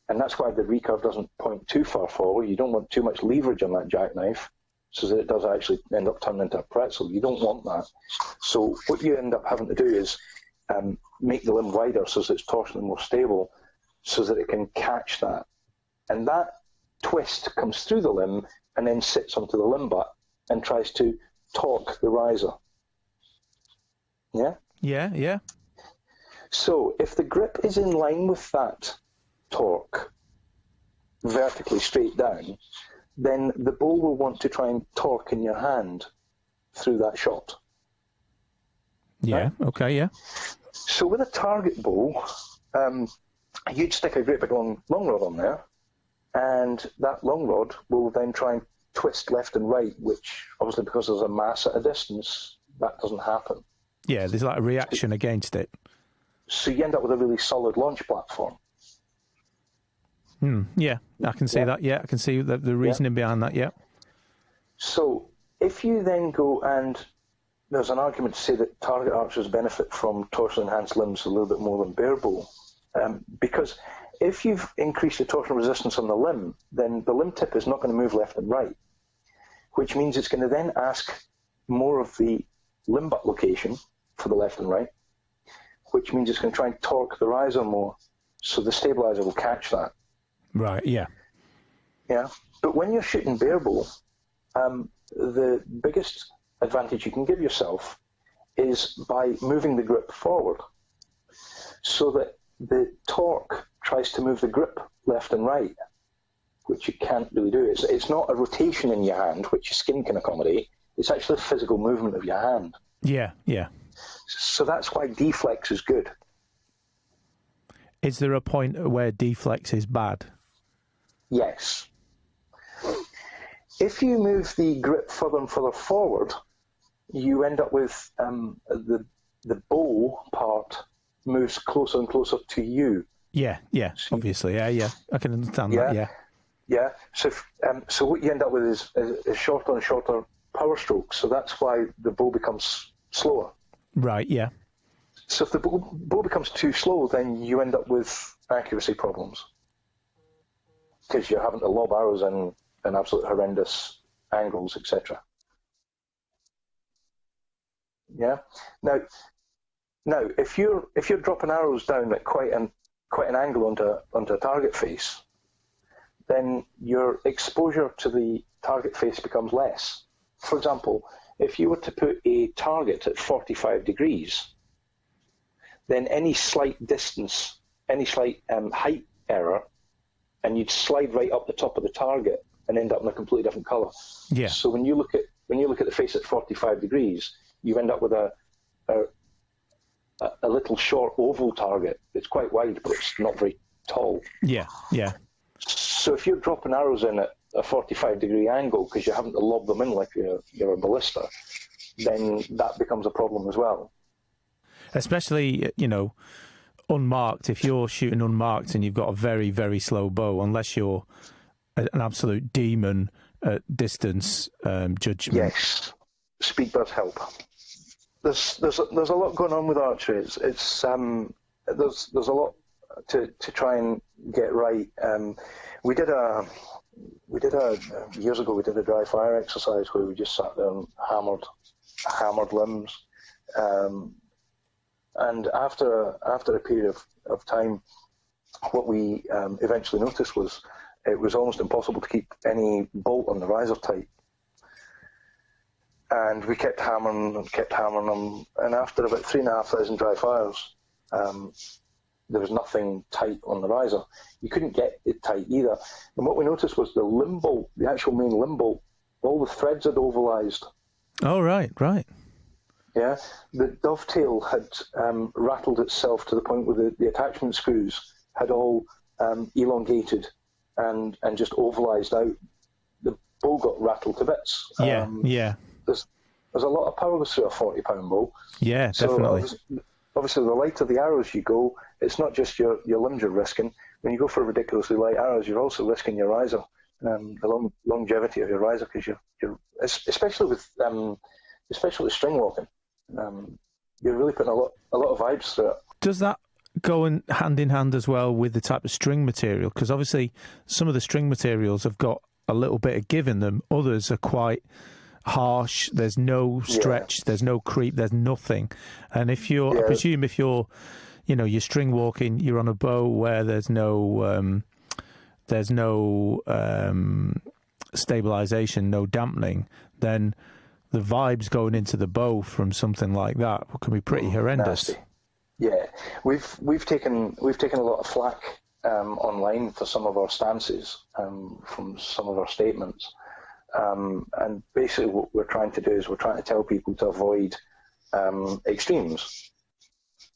[SPEAKER 3] and that's why the recurve doesn't point too far forward. You don't want too much leverage on that jackknife so that it does actually end up turning into a pretzel. You don't want that. So what you end up having to do is make the limb wider so that it's torsionally more stable so that it can catch that. And that twist comes through the limb and then sits onto the limb butt and tries to torque the riser. Yeah?
[SPEAKER 2] Yeah.
[SPEAKER 3] So if the grip is in line with that torque, vertically straight down, then the bow will want to try and torque in your hand through that shot.
[SPEAKER 2] Yeah,
[SPEAKER 3] right?
[SPEAKER 2] Okay, yeah.
[SPEAKER 3] So with a target bow, you'd stick a great big long rod on there, and that long rod will then try and twist left and right, which obviously because there's a mass at a distance, that doesn't happen.
[SPEAKER 2] Yeah, there's like a reaction against it.
[SPEAKER 3] So you end up with a really solid launch platform.
[SPEAKER 2] Yeah, I can see that. Yeah, I can see the reasoning behind that. Yeah.
[SPEAKER 3] So if you then go and there's an argument to say that target archers benefit from torsional enhanced limbs a little bit more than barebow, because if you've increased the torsional resistance on the limb, then the limb tip is not going to move left and right, which means it's going to then ask more of the limb butt location for the left and right, which means it's going to try and torque the riser more, so the stabilizer will catch that.
[SPEAKER 2] Right, yeah.
[SPEAKER 3] Yeah, but when you're shooting barebow, the biggest advantage you can give yourself is by moving the grip forward, so that the torque tries to move the grip left and right, which you can't really do. It's not a rotation in your hand, which your skin can accommodate. It's actually a physical movement of your hand.
[SPEAKER 2] Yeah, yeah.
[SPEAKER 3] So that's why deflex is good.
[SPEAKER 2] Is there a point where deflex is bad?
[SPEAKER 3] Yes. If you move the grip further and further forward, you end up with the bow part moves closer and closer to you.
[SPEAKER 2] Yeah, obviously, yeah. I can understand that, yeah.
[SPEAKER 3] Yeah, so what you end up with is shorter and shorter power strokes, so that's why the bow becomes slower.
[SPEAKER 2] Right, yeah.
[SPEAKER 3] So if the bow becomes too slow, then you end up with accuracy problems, because you're having to lob arrows in absolute horrendous angles, etc. Yeah. Now, if you're dropping arrows down at quite an angle onto a target face, then your exposure to the target face becomes less. For example, if you were to put a target at 45 degrees, then any slight distance, any slight height error, and you'd slide right up the top of the target and end up in a completely different colour.
[SPEAKER 2] Yeah.
[SPEAKER 3] So when you look at the face at 45 degrees, you end up with a little short oval target. It's quite wide, but it's not very tall.
[SPEAKER 2] Yeah, yeah.
[SPEAKER 3] So if you're dropping arrows in at a 45-degree angle because you're having to lob them in like you're a ballista, then that becomes a problem as well.
[SPEAKER 2] Especially, unmarked. If you're shooting unmarked and you've got a very, very slow bow, unless you're an absolute demon at distance judgment.
[SPEAKER 3] Yes, speed does help. There's a lot going on with archery. It's there's a lot to try and get right. Years ago we did a dry fire exercise where we just sat there and hammered limbs, and after a period of time, what we eventually noticed was it was almost impossible to keep any bolt on the riser tight. And we kept hammering them, and after about 3,500 dry fires, there was nothing tight on the riser. You couldn't get it tight either. And what we noticed was the limb bolt, the actual main limb bolt, all the threads had ovalized.
[SPEAKER 2] Oh, right.
[SPEAKER 3] Yeah, the dovetail had rattled itself to the point where the attachment screws had all elongated and just ovalized out. The bow got rattled to bits.
[SPEAKER 2] Yeah.
[SPEAKER 3] There's a lot of power goes through a 40-pound bow.
[SPEAKER 2] Yeah, definitely.
[SPEAKER 3] So obviously, the lighter the arrows you go, it's not just your limbs you're risking. When you go for ridiculously light arrows, you're also risking your riser, the longevity of your riser, because you're especially with string walking, you're really putting a lot of vibes through it.
[SPEAKER 2] Does that go hand in hand as well with the type of string material? Because obviously, some of the string materials have got a little bit of give in them. Others are quite harsh. There's no stretch. There's no creep. There's nothing. And I presume if you're string walking, you're on a bow where there's no stabilization, no dampening, then the vibes going into the bow from something like that can be pretty horrendous.
[SPEAKER 3] Nasty. Yeah, we've taken a lot of flack online for some of our stances from some of our statements. And basically what we're trying to do is we're trying to tell people to avoid extremes.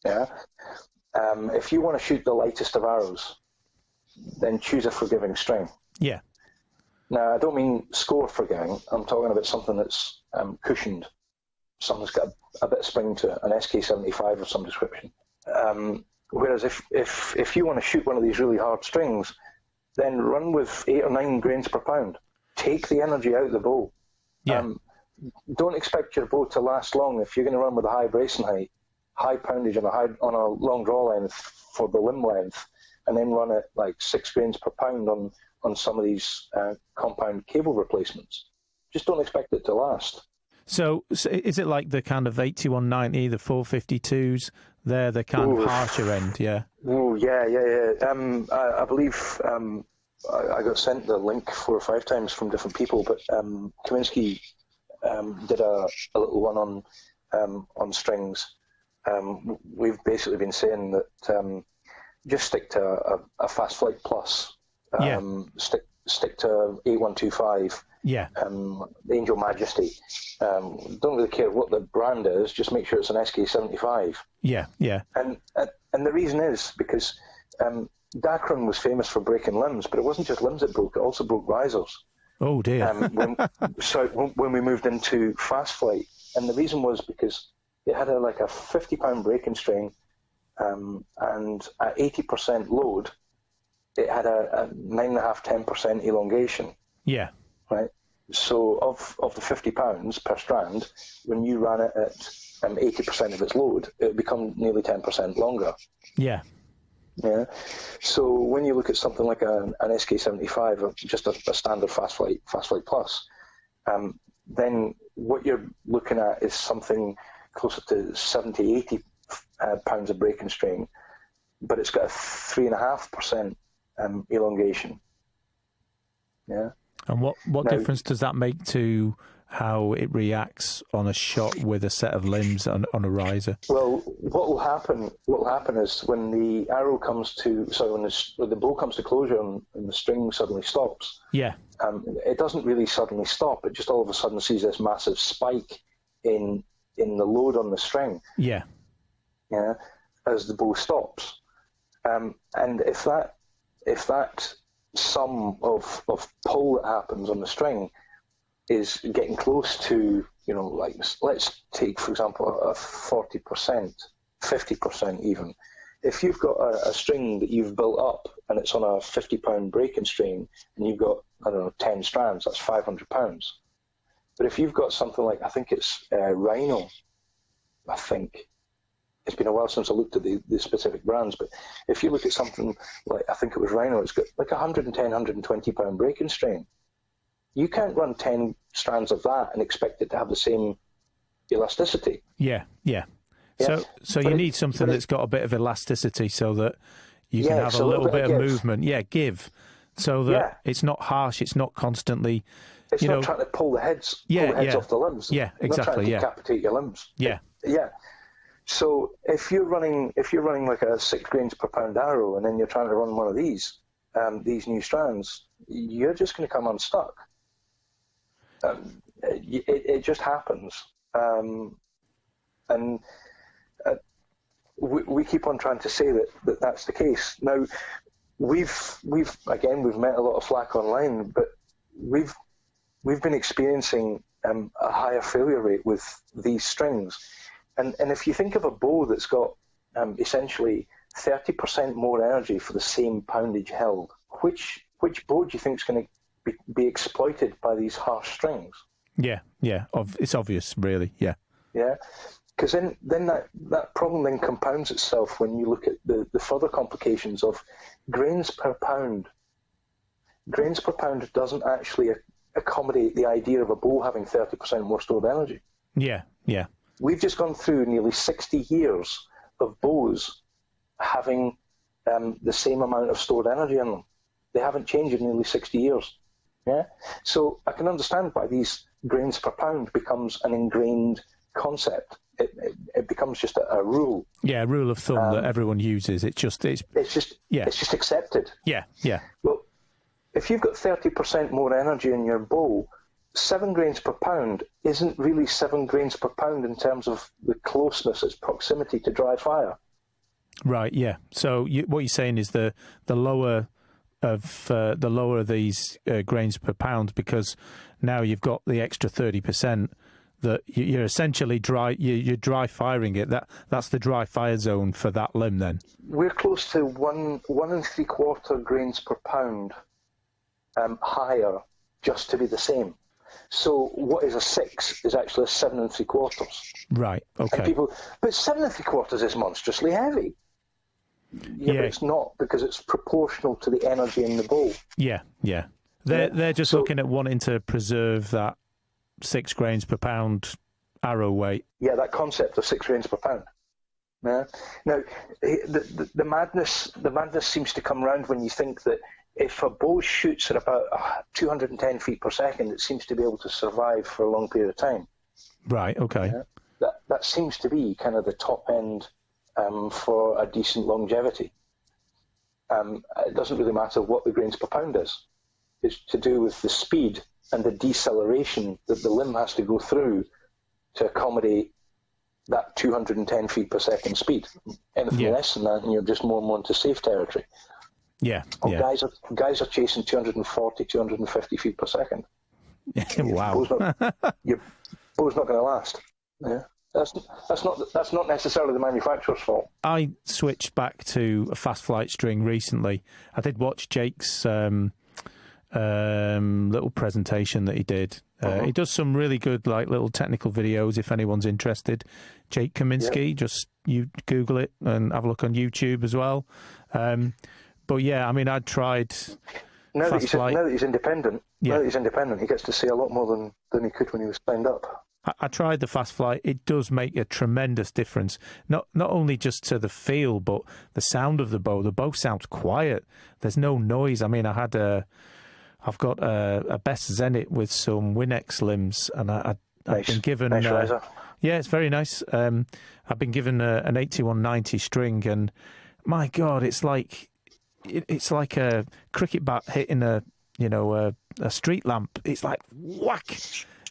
[SPEAKER 3] Yeah. If you want to shoot the lightest of arrows, then choose a forgiving string.
[SPEAKER 2] Yeah.
[SPEAKER 3] Now, I don't mean score forgiving. I'm talking about something that's cushioned. Something that's got a bit of spring to it, an SK75 of some description. Whereas if you want to shoot one of these really hard strings, then run with 8 or 9 grains per pound. Take the energy out of the bow.
[SPEAKER 2] Yeah.
[SPEAKER 3] don't expect your bow to last long if you're going to run with a high bracing height, high poundage on a long draw length for the limb length, and then run it like 6 grains per pound on some of these compound cable replacements. Just don't expect it to last.
[SPEAKER 2] So is it like the kind of 8190, the 452s? They're the kind of harsher end, yeah?
[SPEAKER 3] Oh, yeah. I believe I got sent the link 4 or 5 times from different people, but Kaminsky did a little one on strings. We've basically been saying that just stick to a Fast Flight Plus. Stick to 8125.
[SPEAKER 2] Yeah.
[SPEAKER 3] The Angel Majesty. Don't really care what the brand is, just make sure it's an SK75.
[SPEAKER 2] Yeah.
[SPEAKER 3] And the reason is because Dacron was famous for breaking limbs, but it wasn't just limbs that broke, it also broke risers.
[SPEAKER 2] Oh dear.
[SPEAKER 3] When we moved into Fast Flight, and the reason was because it had a 50-pound breaking string, and at 80% load, it had a 9.5-10% elongation.
[SPEAKER 2] Yeah.
[SPEAKER 3] Right. So of the 50 pounds per strand, when you ran it at 80% of its load, it would become nearly 10% longer.
[SPEAKER 2] Yeah.
[SPEAKER 3] Yeah. So when you look at something like an SK75, or just a standard Fast Flight Plus, then what you're looking at is something closer to 70, 80 pounds of breaking strain, but it's got a 3.5% elongation. Yeah.
[SPEAKER 2] And what difference does that make to how it reacts on a shot with a set of limbs on a riser?
[SPEAKER 3] Well, what will happen is when the arrow comes to, when the bow comes to closure and the string suddenly stops.
[SPEAKER 2] Yeah.
[SPEAKER 3] It doesn't really suddenly stop. It just all of a sudden sees this massive spike in the load on the string.
[SPEAKER 2] Yeah.
[SPEAKER 3] Yeah. As the bow stops, and if that sum of pull that happens on the string is getting close to, let's take, for example, a 40%, 50% even. If you've got a string that you've built up and it's on a 50-pound breaking strain and you've got, 10 strands, that's 500 pounds. But if you've got something like, I think it's Rhino, it's been a while since I looked at the specific brands, but if you look at something like, I think it was Rhino, it's got like 110, 120 pound breaking strain. You can't run 10 strands of that and expect it to have the same elasticity. Yeah.
[SPEAKER 2] So you need something that's got a bit of elasticity so that you can have a little bit of movement. Yeah, give. So that it's not harsh, it's not constantly...
[SPEAKER 3] It's not trying to pull the heads off the limbs.
[SPEAKER 2] Yeah, exactly.
[SPEAKER 3] Not trying to decapitate your limbs.
[SPEAKER 2] Yeah.
[SPEAKER 3] Yeah. So if you're running like a 6 grains per pound arrow, and then you're trying to run one of these new strands, you're just going to come unstuck. It just happens, and we keep on trying to say that's the case. Now we've met a lot of flack online, but we've been experiencing a higher failure rate with these strings. And if you think of a bow that's got essentially 30% more energy for the same poundage held, which bow do you think is going to be exploited by these harsh strings?
[SPEAKER 2] Yeah. It's obvious, really. Yeah.
[SPEAKER 3] Yeah, because then that problem then compounds itself when you look at the further complications of grains per pound. Grains per pound doesn't actually accommodate the idea of a bow having 30% more stored energy.
[SPEAKER 2] Yeah.
[SPEAKER 3] We've just gone through nearly 60 years of bows having the same amount of stored energy in them. They haven't changed in nearly 60 years. Yeah, so I can understand why these grains per pound becomes an ingrained concept. It becomes just a rule.
[SPEAKER 2] Yeah, a rule of thumb that everyone uses. It's just
[SPEAKER 3] accepted.
[SPEAKER 2] Yeah.
[SPEAKER 3] Well, if you've got 30% more energy in your bow, 7 grains per pound isn't really 7 grains per pound in terms of the closeness, its proximity to dry fire.
[SPEAKER 2] Right. Yeah. So what you're saying is the lower these grains per pound, because now you've got the extra 30% that you're essentially you're dry firing it. That's the dry fire zone for that limb. Then
[SPEAKER 3] we're close to 1 3/4 grains per pound higher just to be the same. So what is a 6 is actually a 7 3/4.
[SPEAKER 2] Right. Okay.
[SPEAKER 3] And people, but 7 3/4 is monstrously heavy. Yeah, but it's not, because it's proportional to the energy in the bow.
[SPEAKER 2] Yeah. They're just looking at wanting to preserve that 6 grains per pound arrow weight.
[SPEAKER 3] Yeah, that concept of 6 grains per pound. Yeah. Now, the madness seems to come round when you think that if a bow shoots at about 210 feet per second, it seems to be able to survive for a long period of time.
[SPEAKER 2] Right. Okay.
[SPEAKER 3] Yeah? That seems to be kind of the top end for a decent longevity. It doesn't really matter what the grains per pound is. It's to do with the speed and the deceleration that the limb has to go through to accommodate that 210 feet per second speed. Anything less than that, and you're just more and more into safe territory.
[SPEAKER 2] Yeah.
[SPEAKER 3] Guys are chasing 240, 250 feet per second.
[SPEAKER 2] Wow.
[SPEAKER 3] Your bow's not going to last. Yeah. That's not necessarily the manufacturer's fault.
[SPEAKER 2] I switched back to a fast flight string recently. I did watch Jake's little presentation that he did. He does some really good little technical videos if anyone's interested. Jake Kaminsky, just you Google it and have a look on YouTube as well. But yeah, I mean, I'd tried
[SPEAKER 3] now
[SPEAKER 2] fast flight.
[SPEAKER 3] Now that he's independent, he gets to see a lot more than he could when he was signed up.
[SPEAKER 2] I tried the fast flight. It does make a tremendous difference. Not only just to the feel, but the sound of the bow. The bow sounds quiet. There's no noise. I mean, I've got a Best Zenit with some Winx limbs, and I've been given.
[SPEAKER 3] Nice riser.
[SPEAKER 2] Yeah, it's very nice. I've been given an 8190 string, and my God, it's like a cricket bat hitting a street lamp. It's like whack.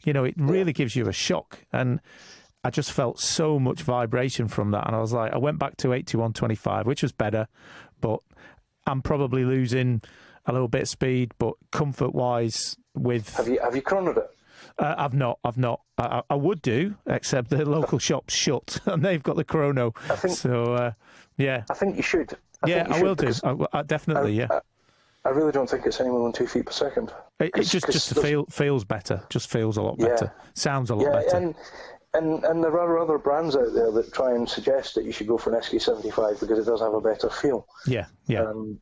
[SPEAKER 2] It really gives you a shock, and I just felt so much vibration from that. And I was like, I went back to 8125, which was better, but I'm probably losing a little bit of speed, but comfort-wise, with
[SPEAKER 3] have you chronoed it?
[SPEAKER 2] I've not. I would do, except the local shop's shut, and they've got the chrono.
[SPEAKER 3] I think you should.
[SPEAKER 2] I will do. I definitely.
[SPEAKER 3] I really don't think it's any more than 2 feet per second.
[SPEAKER 2] It just feels better. Just feels a lot better. Sounds a lot better.
[SPEAKER 3] And there are other brands out there that try and suggest that you should go for an SK75 because it does have a better feel. Yeah.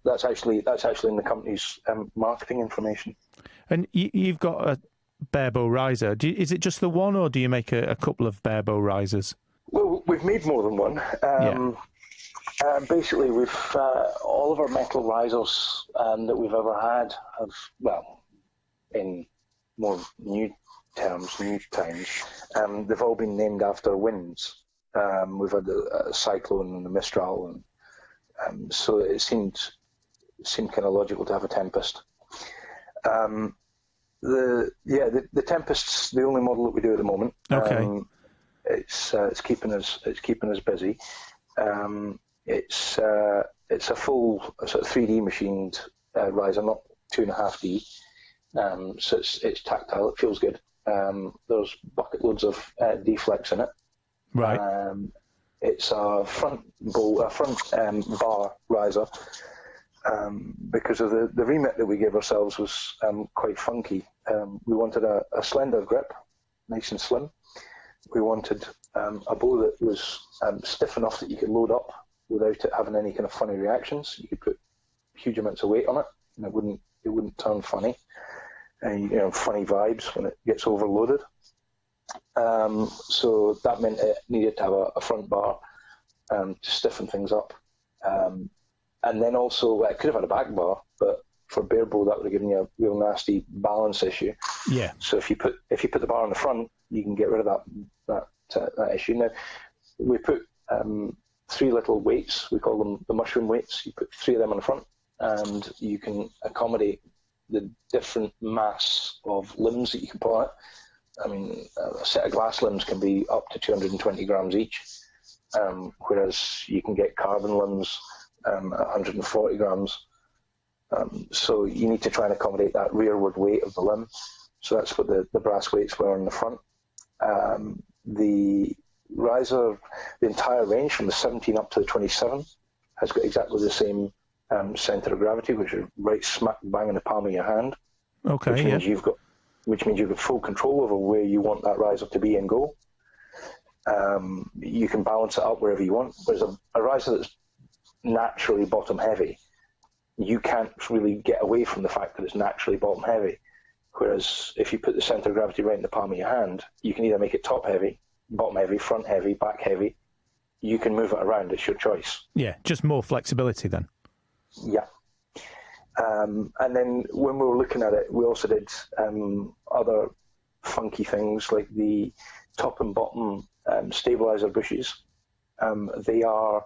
[SPEAKER 3] That's actually in the company's marketing information.
[SPEAKER 2] And you've got a Barebow riser. Is it just the one, or do you make a couple of Barebow risers?
[SPEAKER 3] Well, we've made more than one. Basically, we've all of our metal risers that we've ever had have, well, in more new times, they've all been named after winds. We've had a cyclone and a mistral, and so it seemed kind of logical to have a tempest. The Tempest's the only model that we do at the moment.
[SPEAKER 2] Okay.
[SPEAKER 3] It's keeping us busy. It's a full sort of 3D machined riser, not 2.5D. So it's tactile. It feels good. There's bucket loads of deflex in it.
[SPEAKER 2] Right.
[SPEAKER 3] It's a front bar riser. Because of the remit that we gave ourselves was quite funky. We wanted a slender grip, nice and slim. We wanted a bow that was stiff enough that you could load up without it having any kind of funny reactions. You could put huge amounts of weight on it, and it wouldn't turn funny. And funny vibes when it gets overloaded. So that meant it needed to have a front bar to stiffen things up. And then also, it could have had a back bar, but for Barebow, that would have given you a real nasty balance issue.
[SPEAKER 2] Yeah.
[SPEAKER 3] So if you put the bar on the front, you can get rid of that issue. Now, we put 3 little weights. We call them the mushroom weights. You put 3 of them on the front, and you can accommodate the different mass of limbs that you can put on it. I mean, a set of glass limbs can be up to 220 grams each, whereas you can get carbon limbs 140 grams. So you need to try and accommodate that rearward weight of the limb. So that's what the brass weights were on the front. The riser, the entire range from the 17 up to the 27 has got exactly the same centre of gravity, which is right smack bang in the palm of your hand.
[SPEAKER 2] Okay,
[SPEAKER 3] which means you've got which means you've got full control over where you want that riser to be and go. You can balance it up wherever you want. Whereas a riser that's naturally bottom heavy, you can't really get away from the fact that it's naturally bottom heavy. Whereas if you put the center of gravity right in the palm of your hand, you can either make it top heavy, bottom heavy, front heavy, back heavy. You can move it around. It's your choice.
[SPEAKER 2] Yeah, just more flexibility then.
[SPEAKER 3] Yeah. And then when we were looking at it, we also did other funky things like the top and bottom stabilizer bushes. They are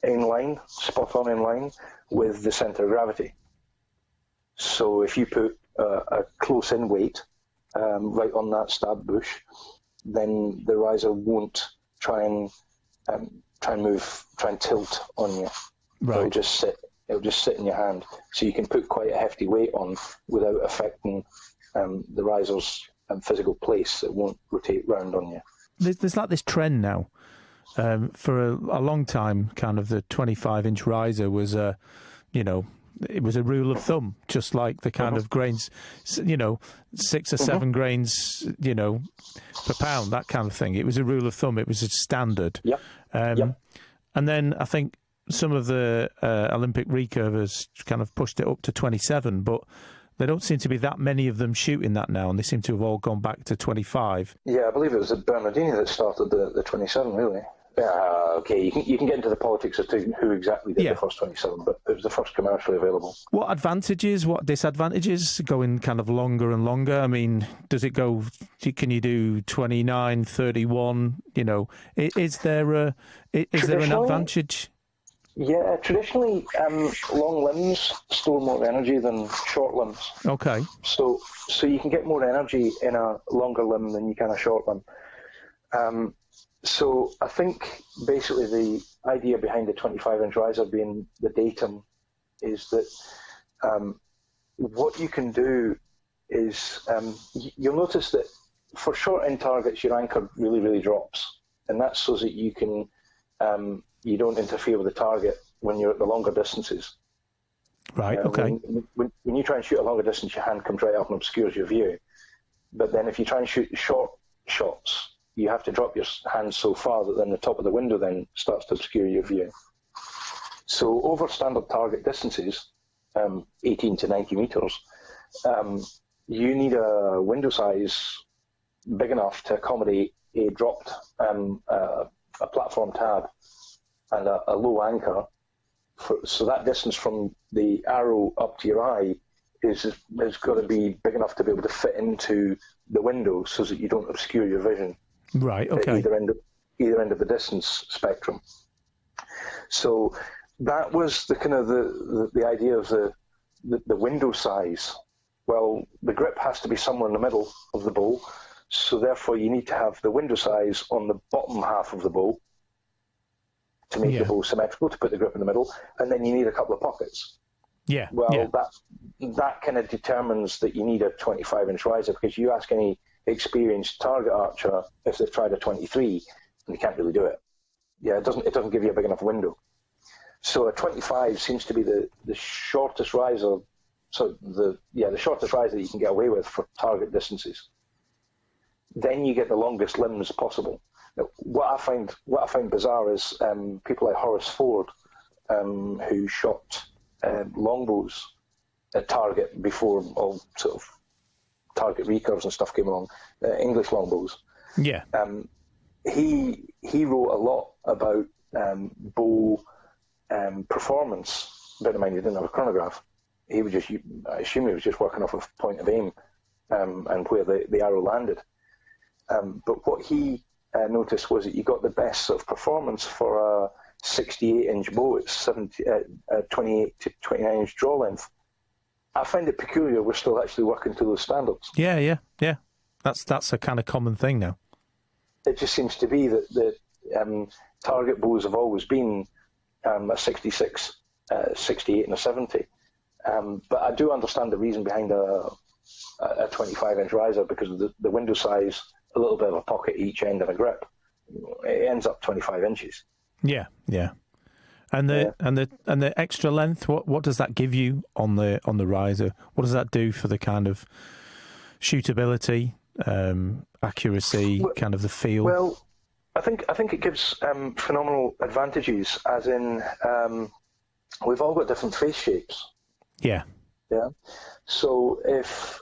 [SPEAKER 3] in line, spot on in line with the center of gravity. So if you put a close-in weight right on that stab bush, then the riser won't try and tilt on you.
[SPEAKER 2] Right.
[SPEAKER 3] It'll just sit in your hand. So you can put quite a hefty weight on without affecting the riser's physical place. It won't rotate round on you.
[SPEAKER 2] There's like this trend now. For a long time, kind of the 25-inch riser was it was a rule of thumb, just like the kind of grains, 6 or 7 grains, per pound, that kind of thing. It was a rule of thumb. It was a standard.
[SPEAKER 3] Yep.
[SPEAKER 2] And then I think some of the Olympic recurvers kind of pushed it up to 27, but there don't seem to be that many of them shooting that now, and they seem to have all gone back to 25.
[SPEAKER 3] Yeah, I believe it was Bernardini that started the 27, really. Okay, you can get into the politics as to who exactly did the first 27, but it was the first commercially available.
[SPEAKER 2] What advantages, what disadvantages going kind of longer and longer? I mean, does it go, can you do 29, 31? Is there an advantage?
[SPEAKER 3] Yeah, traditionally, long limbs store more energy than short limbs.
[SPEAKER 2] Okay.
[SPEAKER 3] So you can get more energy in a longer limb than you can a short limb. So I think basically the idea behind the 25-inch riser being the datum is that what you can do is you'll notice that for short-end targets your anchor really, really drops, and that's so that you can you don't interfere with the target when you're at the longer distances.
[SPEAKER 2] Right. Okay.
[SPEAKER 3] When you try and shoot a longer distance, your hand comes right up and obscures your view. But then if you try and shoot short shots, you have to drop your hand so far that then the top of the window then starts to obscure your view. So over standard target distances, 18 to 90 meters, you need a window size big enough to accommodate a dropped a platform tab and a low anchor. So that distance from the arrow up to your eye is got to be big enough to be able to fit into the window so that you don't obscure your vision.
[SPEAKER 2] Right. Okay.
[SPEAKER 3] At either end of the distance spectrum. So that was the kind of the idea of the window size. Well, the grip has to be somewhere in the middle of the bow, so therefore you need to have the window size on the bottom half of the bow to make the bow symmetrical, to put the grip in the middle, and then you need a couple of pockets.
[SPEAKER 2] Yeah.
[SPEAKER 3] Well, that kind of determines that you need a 25-inch riser, because you ask any experienced target archer if they've tried a 23, and they can't really do it. Yeah, it doesn't give you a big enough window. So a 25 seems to be the shortest riser. So the shortest riser that you can get away with for target distances. Then you get the longest limbs possible. Now, what I find bizarre is people like Horace Ford, who shot longbows at target before all sort of target recurves and stuff came along, English longbows.
[SPEAKER 2] Yeah.
[SPEAKER 3] He wrote a lot about bow performance. Bear in mind, he didn't have a chronograph. I assume he was just working off of point of aim and where the arrow landed. But what he noticed was that you got the best sort of performance for a 68-inch bow. It's 28 to 29-inch draw length. I find it peculiar we're still actually working to those standards.
[SPEAKER 2] Yeah. That's a kind of common thing now.
[SPEAKER 3] It just seems to be that target bows have always been a 66, 68 and a 70. But I do understand the reason behind a 25-inch riser, because of the window size, a little bit of a pocket each end and a grip. It ends up 25 inches.
[SPEAKER 2] Yeah. And the extra length, what does that give you on the riser? What does that do for the kind of shootability, accuracy, kind of the feel?
[SPEAKER 3] Well, I think it gives phenomenal advantages, as in we've all got different face shapes.
[SPEAKER 2] Yeah.
[SPEAKER 3] Yeah. So if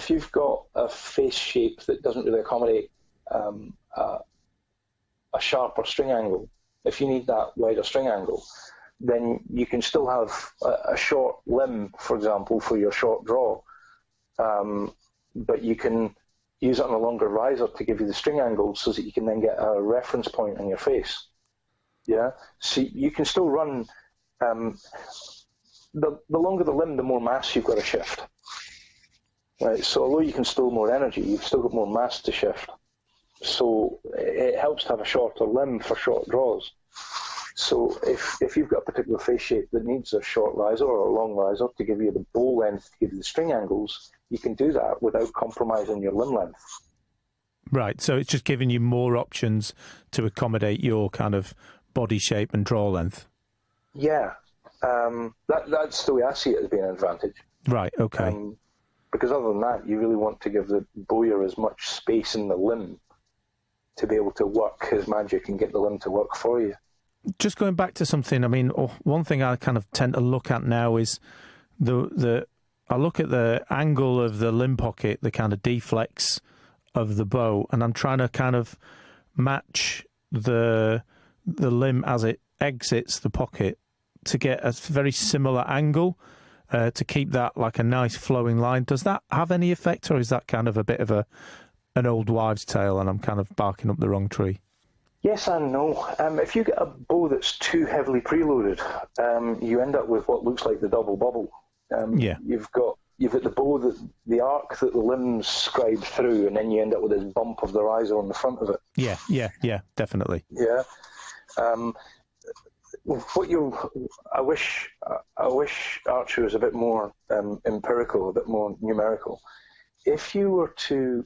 [SPEAKER 3] you've got a face shape that doesn't really accommodate a sharper string angle, if you need that wider string angle, then you can still have a short limb, for example, for your short draw, but you can use it on a longer riser to give you the string angle so that you can then get a reference point on your face. Yeah, so you can still run. The longer the limb, the more mass you've got to shift. Right. So although you can store more energy, you've still got more mass to shift. So it helps to have a shorter limb for short draws. So if you've got a particular face shape that needs a short riser or a long riser to give you the bow length, to give you the string angles, you can do that without compromising your limb length. Right.
[SPEAKER 2] So it's just giving you more options to accommodate your kind of body shape and draw length.
[SPEAKER 3] Yeah. That's the way I see it as being an advantage.
[SPEAKER 2] Right. Okay.
[SPEAKER 3] Because other than that, you really want to give the bowyer as much space in the limb to be able to work his magic and get the limb to work for you.
[SPEAKER 2] Just going back to something, I mean, one thing I kind of tend to look at now is I look at the angle of the limb pocket, the kind of deflex of the bow, and I'm trying to kind of match the limb as it exits the pocket to get a very similar angle to keep that like a nice flowing line. Does that have any effect, or is that kind of a bit of an old wives' tale and I'm kind of barking up the wrong tree?
[SPEAKER 3] Yes and no. If you get a bow that's too heavily preloaded, you end up with what looks like the double bubble. You've got the bow, the arc that the limbs scribe through, and then you end up with this bump of the riser on the front of it.
[SPEAKER 2] Yeah, definitely.
[SPEAKER 3] Yeah. I wish archery was a bit more empirical, a bit more numerical. If you were to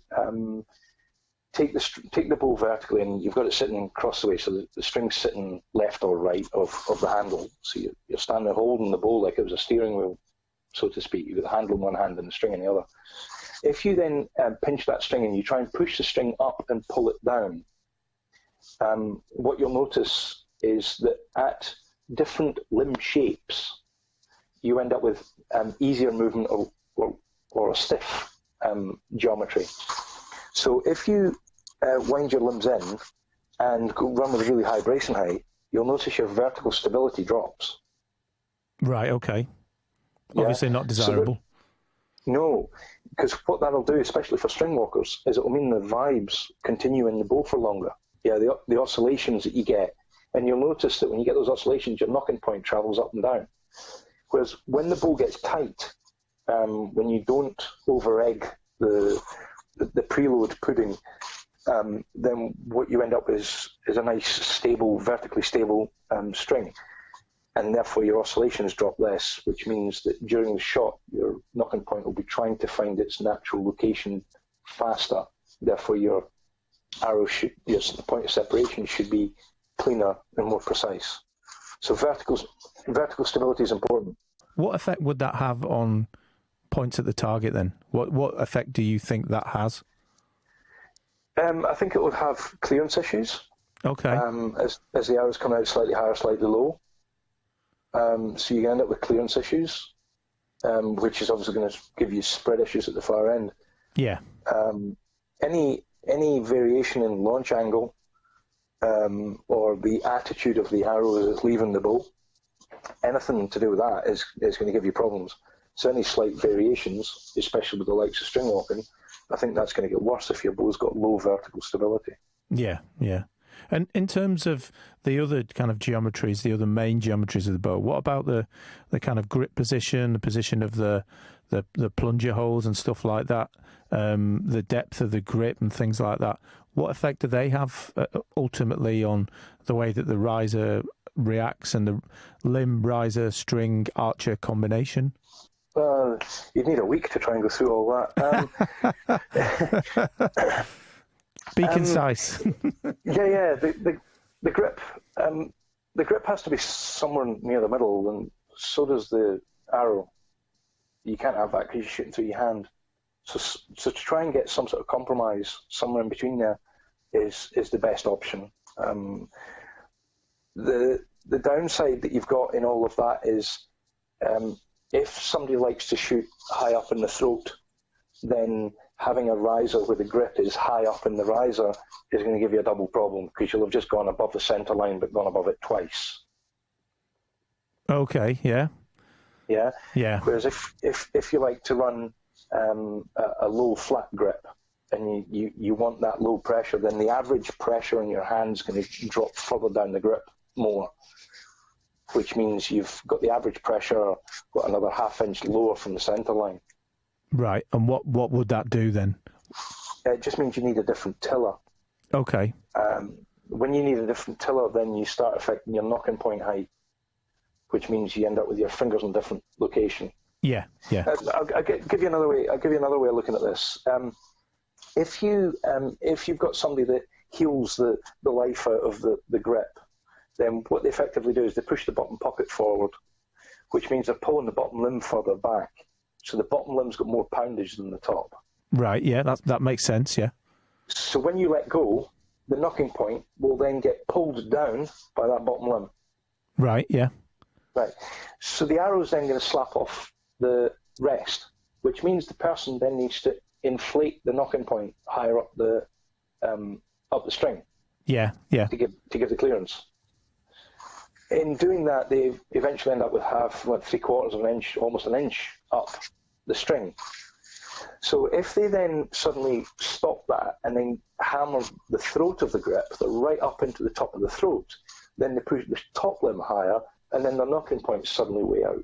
[SPEAKER 3] take the bow vertically, and you've got it sitting across the way, so the string's sitting left or right of the handle, so you're standing holding the bow like it was a steering wheel, so to speak. You've got the handle in one hand and the string in the other. If you then pinch that string and you try and push the string up and pull it down, what you'll notice is that at different limb shapes, you end up with easier movement or a stiff geometry. So if you wind your limbs in and run with a really high bracing height, you'll notice your vertical stability drops.
[SPEAKER 2] Right, okay. Obviously not desirable.
[SPEAKER 3] No, because what that'll do, especially for string walkers, is it'll mean the vibes continue in the bow for longer. Yeah, the oscillations that you get. And you'll notice that when you get those oscillations, your knocking point travels up and down. Whereas when the bow gets tight, when you don't over-egg the preload pudding, then what you end up with is a nice, stable, vertically stable string. And therefore your oscillations drop less, which means that during the shot, your knocking point will be trying to find its natural location faster. Therefore your arrow the point of separation should be cleaner and more precise. So vertical stability is important.
[SPEAKER 2] What effect would that have on points at the target then? What effect do you think that has?
[SPEAKER 3] I think it would have clearance issues.
[SPEAKER 2] Okay.
[SPEAKER 3] As the arrows come out slightly higher, slightly low. So you end up with clearance issues, which is obviously going to give you spread issues at the far end.
[SPEAKER 2] Yeah.
[SPEAKER 3] Any variation in launch angle, or the attitude of the arrow as it's leaving the bow, anything to do with that is going to give you problems. So any slight variations, especially with the likes of string walking, I think that's going to get worse if your bow's got low vertical stability.
[SPEAKER 2] Yeah. And in terms of the other kind of geometries, the other main geometries of the bow, what about the kind of grip position, the position of the plunger holes and stuff like that, the depth of the grip and things like that? What effect do they have ultimately on the way that the riser reacts and the limb, riser, string, archer combination?
[SPEAKER 3] You'd need a week to try and go through all
[SPEAKER 2] that. Be concise.
[SPEAKER 3] Yeah. The grip. The grip has to be somewhere near the middle, and so does the arrow. You can't have that because you're shooting through your hand. So to try and get some sort of compromise somewhere in between there is the best option. The downside that you've got in all of that is if somebody likes to shoot high up in the throat, then having a riser where the grip is high up in the riser is going to give you a double problem, because you'll have just gone above the centre line but gone above it twice.
[SPEAKER 2] Okay, yeah.
[SPEAKER 3] Yeah?
[SPEAKER 2] Yeah.
[SPEAKER 3] Whereas if you like to run a low flat grip and you want that low pressure, then the average pressure in your hand's going to drop further down the grip more, which means you've got the average pressure got another half-inch lower from the centre line.
[SPEAKER 2] Right, and what would that do then?
[SPEAKER 3] It just means you need a different tiller.
[SPEAKER 2] Okay.
[SPEAKER 3] When you need a different tiller, then you start affecting your knocking point height, which means you end up with your fingers in a different location.
[SPEAKER 2] Yeah, yeah.
[SPEAKER 3] I'll give you another way. I'll give you another way of looking at this. If you've got somebody that heals the life out of the grip, then what they effectively do is they push the bottom pocket forward, which means they're pulling the bottom limb further back. So the bottom limb's got more poundage than the top.
[SPEAKER 2] Right, yeah, that makes sense, yeah.
[SPEAKER 3] So when you let go, the knocking point will then get pulled down by that bottom limb.
[SPEAKER 2] Right, yeah.
[SPEAKER 3] Right. So the arrow's then going to slap off the rest, which means the person then needs to inflate the knocking point higher up the string.
[SPEAKER 2] Yeah, yeah.
[SPEAKER 3] To give the clearance. In doing that, they eventually end up with three-quarters of an inch, almost an inch up the string. So if they then suddenly stop that and then hammer the throat of the grip, they're right up into the top of the throat, then they push the top limb higher, and then the knocking point's suddenly way out.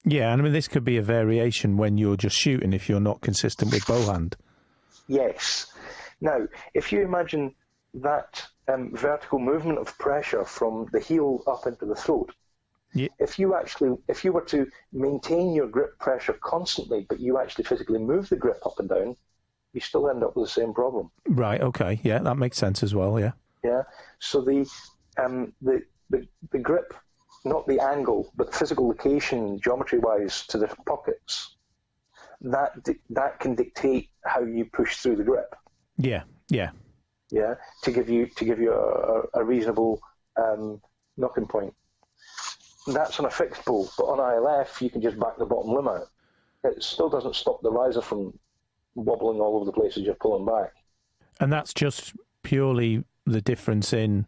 [SPEAKER 2] Yeah, and I mean, this could be a variation when you're just shooting if you're not consistent with bow hand.
[SPEAKER 3] Yes. Now, if you imagine that vertical movement of pressure from the heel up into the throat, yeah. If you were to maintain your grip pressure constantly, but you actually physically move the grip up and down, you still end up with the same problem.
[SPEAKER 2] Right. Okay. Yeah, that makes sense as well. Yeah.
[SPEAKER 3] Yeah. So the grip, not the angle, but the physical location, geometry-wise, to the pockets, that can dictate how you push through the grip.
[SPEAKER 2] Yeah. Yeah.
[SPEAKER 3] Yeah. To give you a reasonable knocking point. That's on a fixed bow, but on ILF you can just back the bottom limb out. It still doesn't stop the riser from wobbling all over the place as you're pulling back.
[SPEAKER 2] And that's just purely the difference in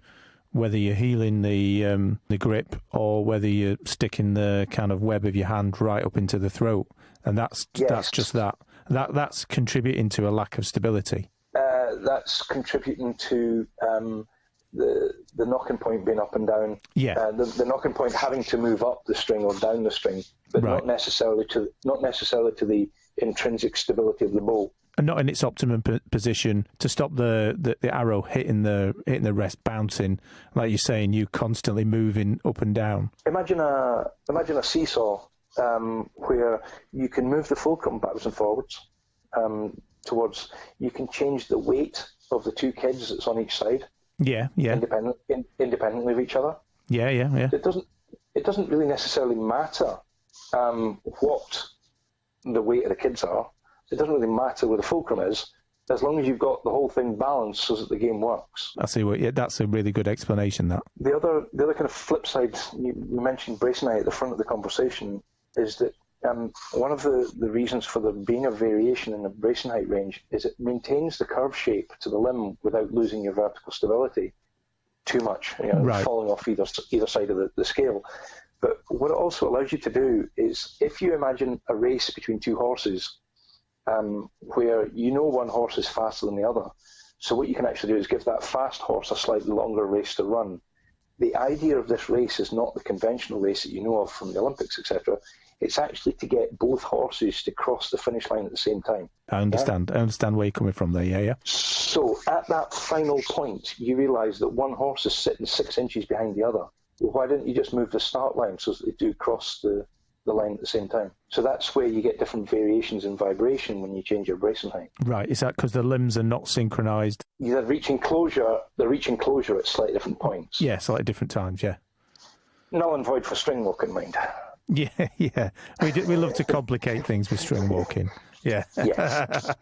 [SPEAKER 2] whether you're heeling the grip or whether you're sticking the kind of web of your hand right up into the throat, and that's just that. That's contributing to a lack of stability.
[SPEAKER 3] That's contributing to the knocking point being up and down.
[SPEAKER 2] Yeah.
[SPEAKER 3] The knocking point having to move up the string or down the string, but
[SPEAKER 2] right.
[SPEAKER 3] not necessarily to the intrinsic stability of the bow.
[SPEAKER 2] And not in its optimum position to stop the arrow hitting the rest, bouncing, like you're saying, you constantly moving up and down.
[SPEAKER 3] Imagine a seesaw where you can move the fulcrum backwards and forwards. Towards you can change the weight of the two kids that's on each side.
[SPEAKER 2] Yeah, yeah.
[SPEAKER 3] Independently of each other.
[SPEAKER 2] Yeah, yeah, yeah.
[SPEAKER 3] It doesn't really necessarily matter what the weight of the kids are. It doesn't really matter where the fulcrum is, as long as you've got the whole thing balanced so that the game works.
[SPEAKER 2] I see. That's a really good explanation. That
[SPEAKER 3] the other kind of flip side, you mentioned bracing height at the front of the conversation, is that one of the reasons for there being a variation in the bracing height range is it maintains the curve shape to the limb without losing your vertical stability too much,
[SPEAKER 2] right.
[SPEAKER 3] Falling off either side of the scale. But what it also allows you to do is, if you imagine a race between two horses, where one horse is faster than the other, so what you can actually do is give that fast horse a slightly longer race to run. The idea of this race is not the conventional race that you know of from the Olympics, etc. It's actually to get both horses to cross the finish line at the same time.
[SPEAKER 2] I understand. Yeah? I understand where you're coming from there, yeah.
[SPEAKER 3] So at that final point, you realise that one horse is sitting 6 inches behind the other. Well, why didn't you just move the start line so that they do cross the line at the same time? So that's where you get different variations in vibration when you change your bracing height.
[SPEAKER 2] Right. Is that because the limbs are not synchronised?
[SPEAKER 3] They're reaching closure at slightly different points.
[SPEAKER 2] Yeah, slightly different times, yeah.
[SPEAKER 3] Null and void for string work in mind.
[SPEAKER 2] Yeah. We love to complicate things with string walking. Yeah.
[SPEAKER 3] Yes.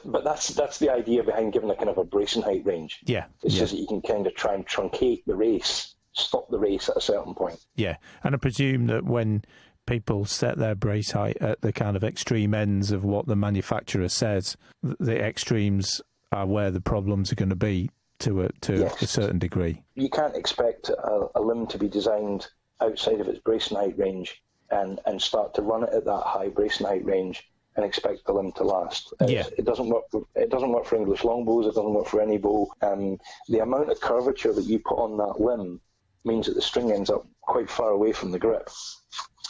[SPEAKER 3] But that's the idea behind giving a kind of a bracing height range.
[SPEAKER 2] Yeah.
[SPEAKER 3] It's just that you can kind of try and truncate the race, stop the race at a certain point.
[SPEAKER 2] Yeah. And I presume that when people set their brace height at the kind of extreme ends of what the manufacturer says, the extremes are where the problems are going to be to a certain degree. You
[SPEAKER 3] can't expect a limb to be designed outside of its bracing height range and start to run it at that high bracing height range and expect the limb to last. It doesn't work. It doesn't work for English longbows. It doesn't work for any bow. The amount of curvature that you put on that limb means that the string ends up quite far away from the grip,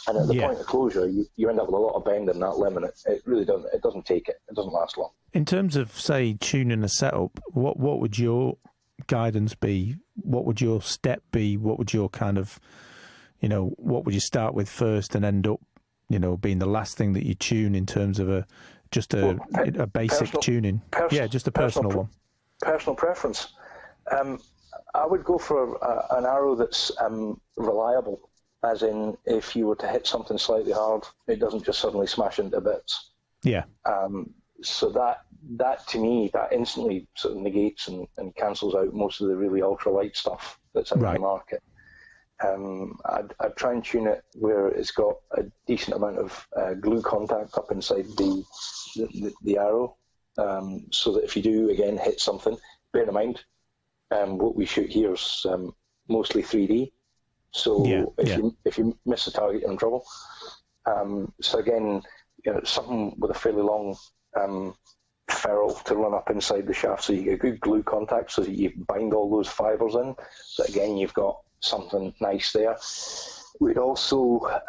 [SPEAKER 3] and at the point of closure, you end up with a lot of bend in that limb, and it really doesn't. It doesn't take it. It doesn't last long.
[SPEAKER 2] In terms of, say, tuning a setup, what would your guidance be? What would your step be? What would your kind of, what would you start with first and end up, being the last thing that you tune in terms of a basic tuning? Just a personal one.
[SPEAKER 3] Personal preference. I would go for an arrow that's reliable, as in if you were to hit something slightly hard, it doesn't just suddenly smash into bits. Yeah. So that to me, that instantly sort of negates and cancels out most of the really ultralight stuff that's in the market. I'd try and tune it where it's got a decent amount of glue contact up inside the arrow, so that if you do again hit something, bear in mind what we shoot here is mostly 3D. So if you miss the target, you're in trouble. So again, something with a fairly long ferrule to run up inside the shaft, so you get good glue contact, so that you bind all those fibres in. So again, you've got something nice there. We'd also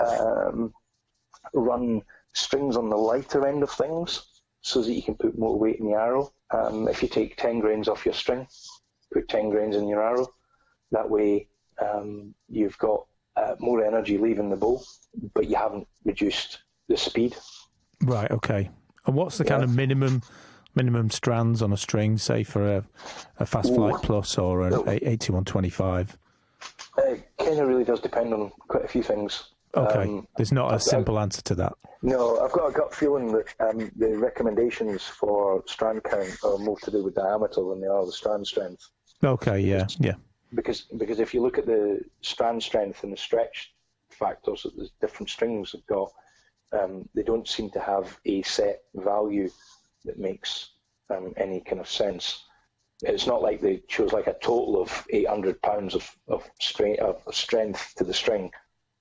[SPEAKER 3] run strings on the lighter end of things, so that you can put more weight in the arrow. If you take 10 grains off your string, put 10 grains in your arrow. That way, you've got more energy leaving the bow, but you haven't reduced the speed. Right.
[SPEAKER 2] Okay. And what's the kind of minimum strands on a string, say for a Fast Flight Plus or an 8125?
[SPEAKER 3] It kind of really does depend on quite a few things.
[SPEAKER 2] Okay. There's not a simple answer to that.
[SPEAKER 3] No, I've got a gut feeling that the recommendations for strand count are more to do with diameter than they are the strand strength.
[SPEAKER 2] Okay. Yeah.
[SPEAKER 3] Because if you look at the strand strength and the stretch factors that the different strings have got, they don't seem to have a set value that makes any kind of sense. It's not like they chose like a total of 800 pounds of strength to the string,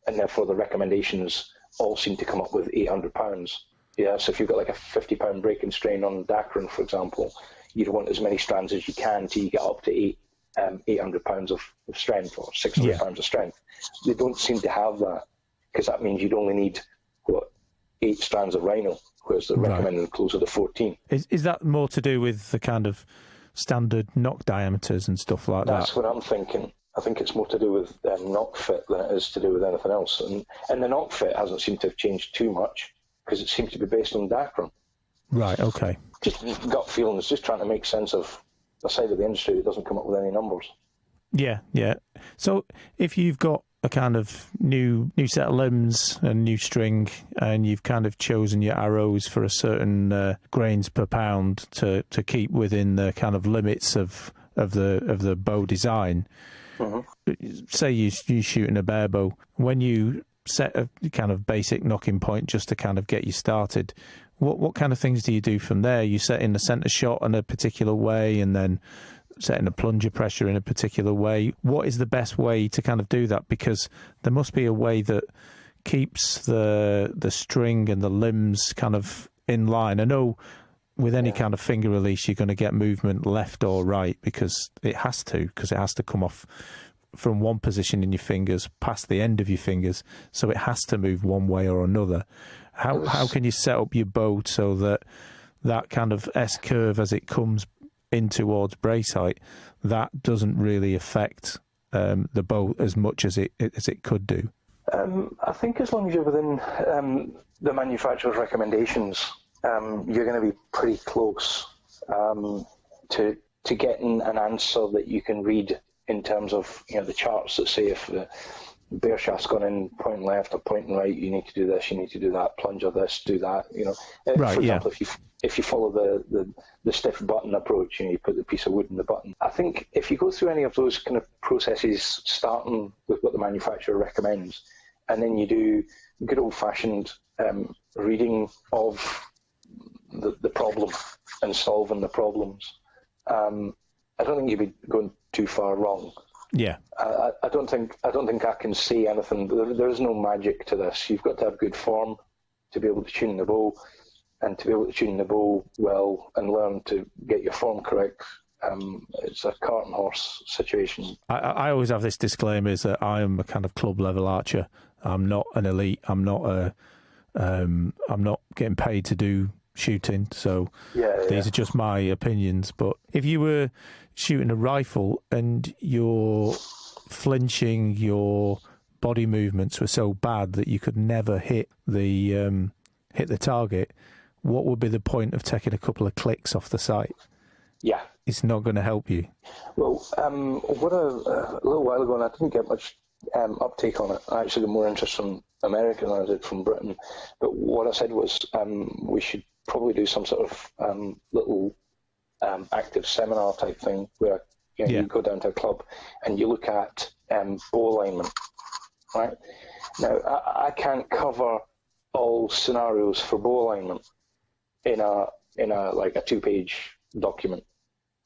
[SPEAKER 3] and therefore the recommendations all seem to come up with 800 pounds. Yeah, so if you've got like a 50 pound breaking strain on Dacron, for example, you'd want as many strands as you can till you get up to 800 pounds of strength or 600 pounds of strength. They don't seem to have that, because that means you'd only need 8 strands of rhino, whereas they're recommending closer to 14.
[SPEAKER 2] Is that more to do with the kind of standard knock diameters and stuff like that?
[SPEAKER 3] That's what I'm thinking. I think it's more to do with knock fit than it is to do with anything else. And the knock fit hasn't seemed to have changed too much, because it seems to be based on Dacron.
[SPEAKER 2] Right, okay.
[SPEAKER 3] Just gut feeling. It's just trying to make sense of the side of the industry that doesn't come up with any numbers.
[SPEAKER 2] Yeah. So if you've got a kind of new set of limbs and new string, and you've kind of chosen your arrows for a certain grains per pound to keep within the kind of limits of the bow design. Say you shooting a barebow, when you set a kind of basic knocking point just to kind of get you started, what kind of things do you do from there? You set in the centre shot in a particular way, and then setting a plunger pressure in a particular way. What is the best way to kind of do that? Because there must be a way that keeps the string and the limbs kind of in line. I know with any kind of finger release, you're going to get movement left or right, because it has to come off from one position in your fingers past the end of your fingers, so it has to move one way or another. How can you set up your bow so that kind of S curve as it comes in towards brace height, that doesn't really affect the bow as much as it could do?
[SPEAKER 3] I think as long as you're within the manufacturer's recommendations, you're going to be pretty close to getting an answer that you can read in terms of the charts that say if bear shaft's gone in, pointing left or pointing right, you need to do this, you need to do that, plunger this, do that,
[SPEAKER 2] Right,
[SPEAKER 3] for example, if you follow the stiff button approach, you put the piece of wood in the button. I think if you go through any of those kind of processes, starting with what the manufacturer recommends, and then you do good old-fashioned reading of the problem and solving the problems, I don't think you'd be going too far wrong.
[SPEAKER 2] Yeah.
[SPEAKER 3] I don't think I can say anything. There is no magic to this. You've got to have good form to be able to tune the bow, and to be able to tune the bow well and learn to get your form correct. It's a cart and horse situation.
[SPEAKER 2] I always have this disclaimer, is that I am a kind of club level archer. I'm not an elite. I'm not getting paid to do shooting. So these are just my opinions. But if you were shooting a rifle and your flinching, your body movements were so bad that you could never hit the target, what would be the point of taking a couple of clicks off the sight?
[SPEAKER 3] Yeah.
[SPEAKER 2] It's not going to help you.
[SPEAKER 3] Well, a little while ago, and I didn't get much uptake on it. I actually got more interest from America than I did from Britain. But what I said was we should probably do some sort of little active seminar type thing where you go down to a club and you look at bow alignment. Right now, I can't cover all scenarios for bow alignment in a like a 2-page document.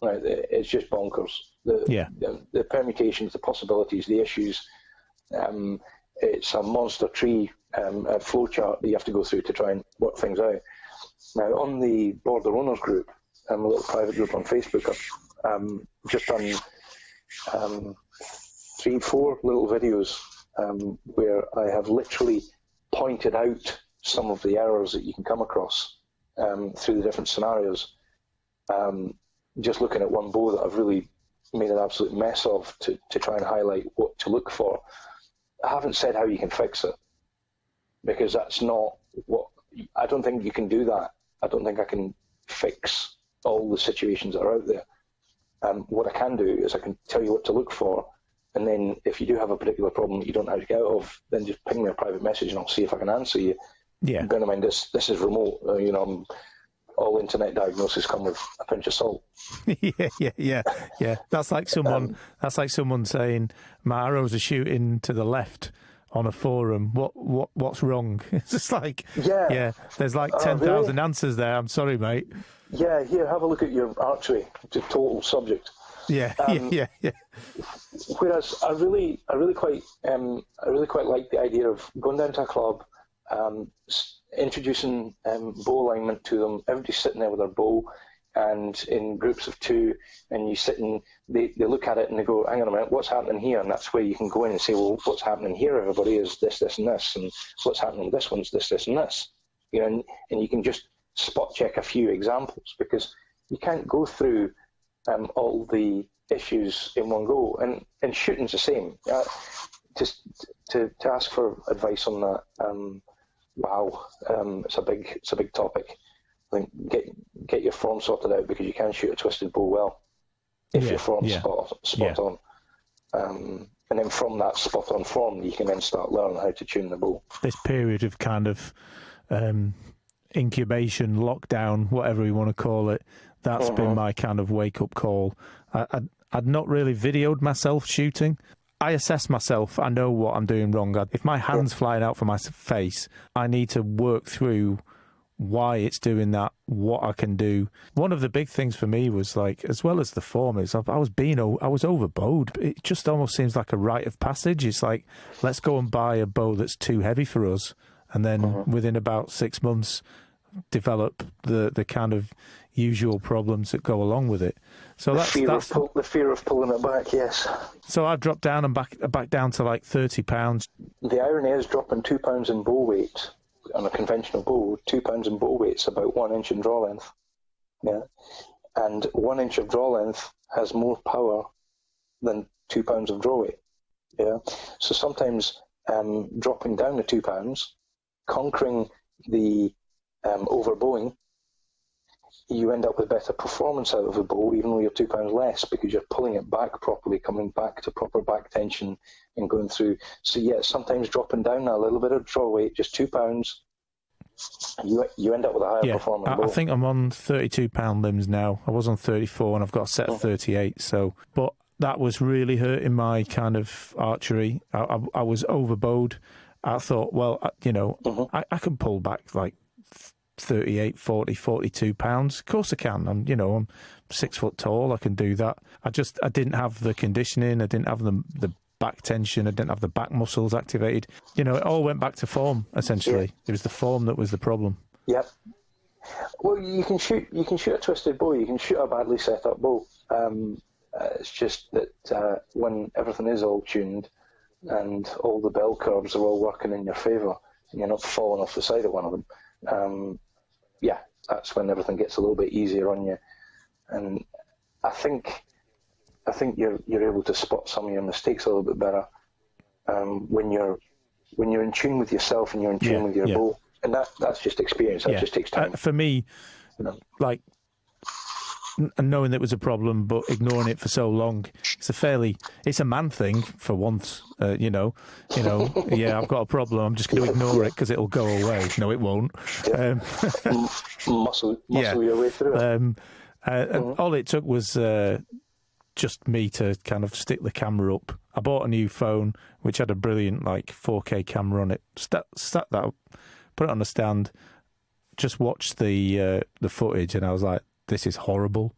[SPEAKER 3] Right, it's just bonkers. The permutations, the possibilities, the issues. It's a monster tree a flow chart that you have to go through to try and work things out. Now, on the Border Owners group, a little private group on Facebook, I've just done 3-4 little videos where I have literally pointed out some of the errors that you can come across through the different scenarios. Just looking at one bow that I've really made an absolute mess of to try and highlight what to look for. I haven't said how you can fix it, because that's not what... I don't think you can do that. I don't think I can fix all the situations that are out there. What I can do is I can tell you what to look for, and then if you do have a particular problem that you don't know how to get out of, then just ping me a private message and I'll see if I can answer you. Yeah. Bear in mind, this is remote. All internet diagnoses come with a pinch of salt.
[SPEAKER 2] Yeah. That's like someone saying my arrows are shooting to the left on a forum. What's wrong? It's just like there's like 10,000 really? Answers there. I'm sorry, mate.
[SPEAKER 3] Yeah, here, have a look at your archery. It's a total subject.
[SPEAKER 2] Yeah.
[SPEAKER 3] Whereas I really quite like the idea of going down to a club, introducing bow alignment to them. Everybody's sitting there with their bow, and in groups of 2, and you sit and they look at it and they go, hang on a minute, what's happening here? And that's where you can go in and say, well, what's happening here, everybody, is this, and this, and what's happening with this one's this, and this. And you can just spot check a few examples, because you can't go through all the issues in one go, and shooting's the same. Just to ask for advice on that, it's a big topic. I think get your form sorted out, because you can shoot a twisted bow well if your form's spot on. And then from that spot on form, you can then start learning how to tune the bow.
[SPEAKER 2] This period of kind of incubation, lockdown, whatever you want to call it, that's been my kind of wake up call. I'd not really videoed myself shooting. I assess myself. I know what I'm doing wrong. If my hand's flying out from my face, I need to work through why it's doing that, what I can do. One of the big things for me was, like, as well as the form, is I was overbowed. It just almost seems like a rite of passage. It's like, let's go and buy a bow that's too heavy for us, and then within about 6 months develop the kind of usual problems that go along with it. So that's
[SPEAKER 3] the fear of pulling it back. Yes.
[SPEAKER 2] So I've dropped down and back down to like 30 pounds.
[SPEAKER 3] The irony is, dropping 2 pounds in bow weight on a conventional bow, 2 pounds in bow weight is about 1 inch in draw length. Yeah, and 1 inch of draw length has more power than 2 pounds of draw weight. Yeah, so sometimes dropping down to 2 pounds, conquering the overbowing, you end up with better performance out of the bow, even though you're 2 pounds less, because you're pulling it back properly, coming back to proper back tension and going through. So yeah, sometimes dropping down a little bit of draw weight, just 2 pounds, you end up with a higher performance bow.
[SPEAKER 2] I think I'm on 32 pound limbs now. I was on 34 and I've got a set of 38. So, but that was really hurting my kind of archery. I was overbowed. I thought, well, I can pull back like 38, 40, 42 pounds. Of course I can. I'm 6 foot tall. I can do that. I didn't have the conditioning. I didn't have the back tension. I didn't have the back muscles activated. It all went back to form, essentially. Yeah. It was the form that was the problem.
[SPEAKER 3] Yep. Well, you can shoot a twisted bow. You can shoot a badly set up bow. It's just that when everything is all tuned and all the bell curves are all working in your favour and you're not falling off the side of one of them, that's when everything gets a little bit easier on you. And I think you're able to spot some of your mistakes a little bit better when you're in tune with yourself and you're in tune with your bow. And that's just experience. That just takes time.
[SPEAKER 2] For me, like knowing that it was a problem, but ignoring it for so long, it's a man thing for once. I've got a problem. I'm just going to ignore it because it'll go away. No, it won't.
[SPEAKER 3] Muscle your way through it.
[SPEAKER 2] And all it took was just me to kind of stick the camera up. I bought a new phone which had a brilliant 4K camera on it. Stuck that up, put it on the stand, just watched the footage, and I was like, this is horrible.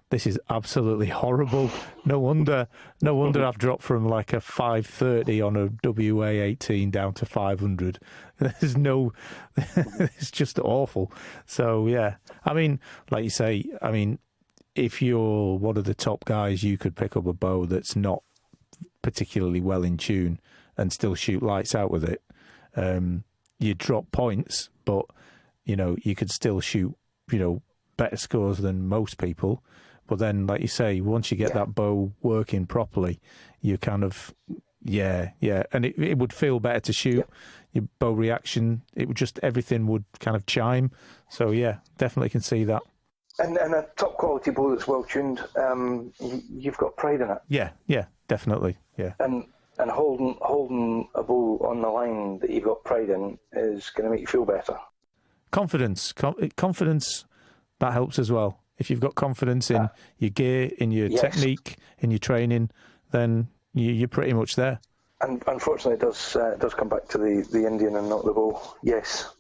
[SPEAKER 2] This is absolutely horrible. No wonder I've dropped from a 530 on a WA-18 down to 500. It's just awful. So, yeah. I mean, like you say, if you're one of the top guys, you could pick up a bow that's not particularly well in tune and still shoot lights out with it. You drop points, but, you could still shoot, better scores than most people. But then, like you say, once you get that bow working properly, you kind of, and it would feel better to shoot. Your bow reaction, everything would kind of chime. So, yeah, definitely can see that.
[SPEAKER 3] And a top quality bow that's well tuned, you've got pride in it.
[SPEAKER 2] Yeah, definitely, yeah.
[SPEAKER 3] And holding a bow on the line that you've got pride in is going to make you feel better. Confidence,
[SPEAKER 2] that helps as well. If you've got confidence in your gear, in your technique, in your training, then you're pretty much there.
[SPEAKER 3] And unfortunately, it does come back to the Indian and not the bow. Yes.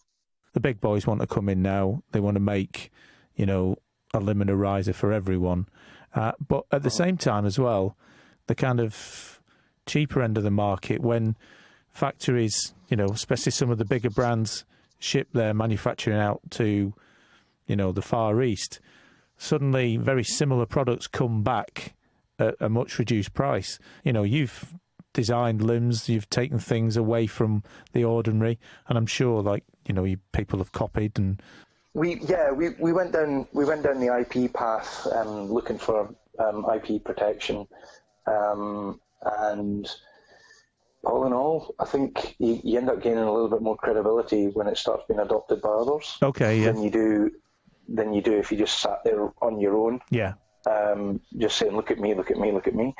[SPEAKER 2] The big boys want to come in now. They want to make, a limb and a riser for everyone. But at the same time as well, the kind of cheaper end of the market, when factories, especially some of the bigger brands, ship their manufacturing out to, the Far East, suddenly very similar products come back at a much reduced price. You've designed limbs, you've taken things away from the ordinary, and I'm sure, people have copied. And
[SPEAKER 3] we went down the IP path, looking for IP protection, and all in all, I think you end up gaining a little bit more credibility when it starts being adopted by others.
[SPEAKER 2] Okay, yeah.
[SPEAKER 3] Than you do if you just sat there on your own.
[SPEAKER 2] Yeah.
[SPEAKER 3] Just saying, look at me, look at me, look at me.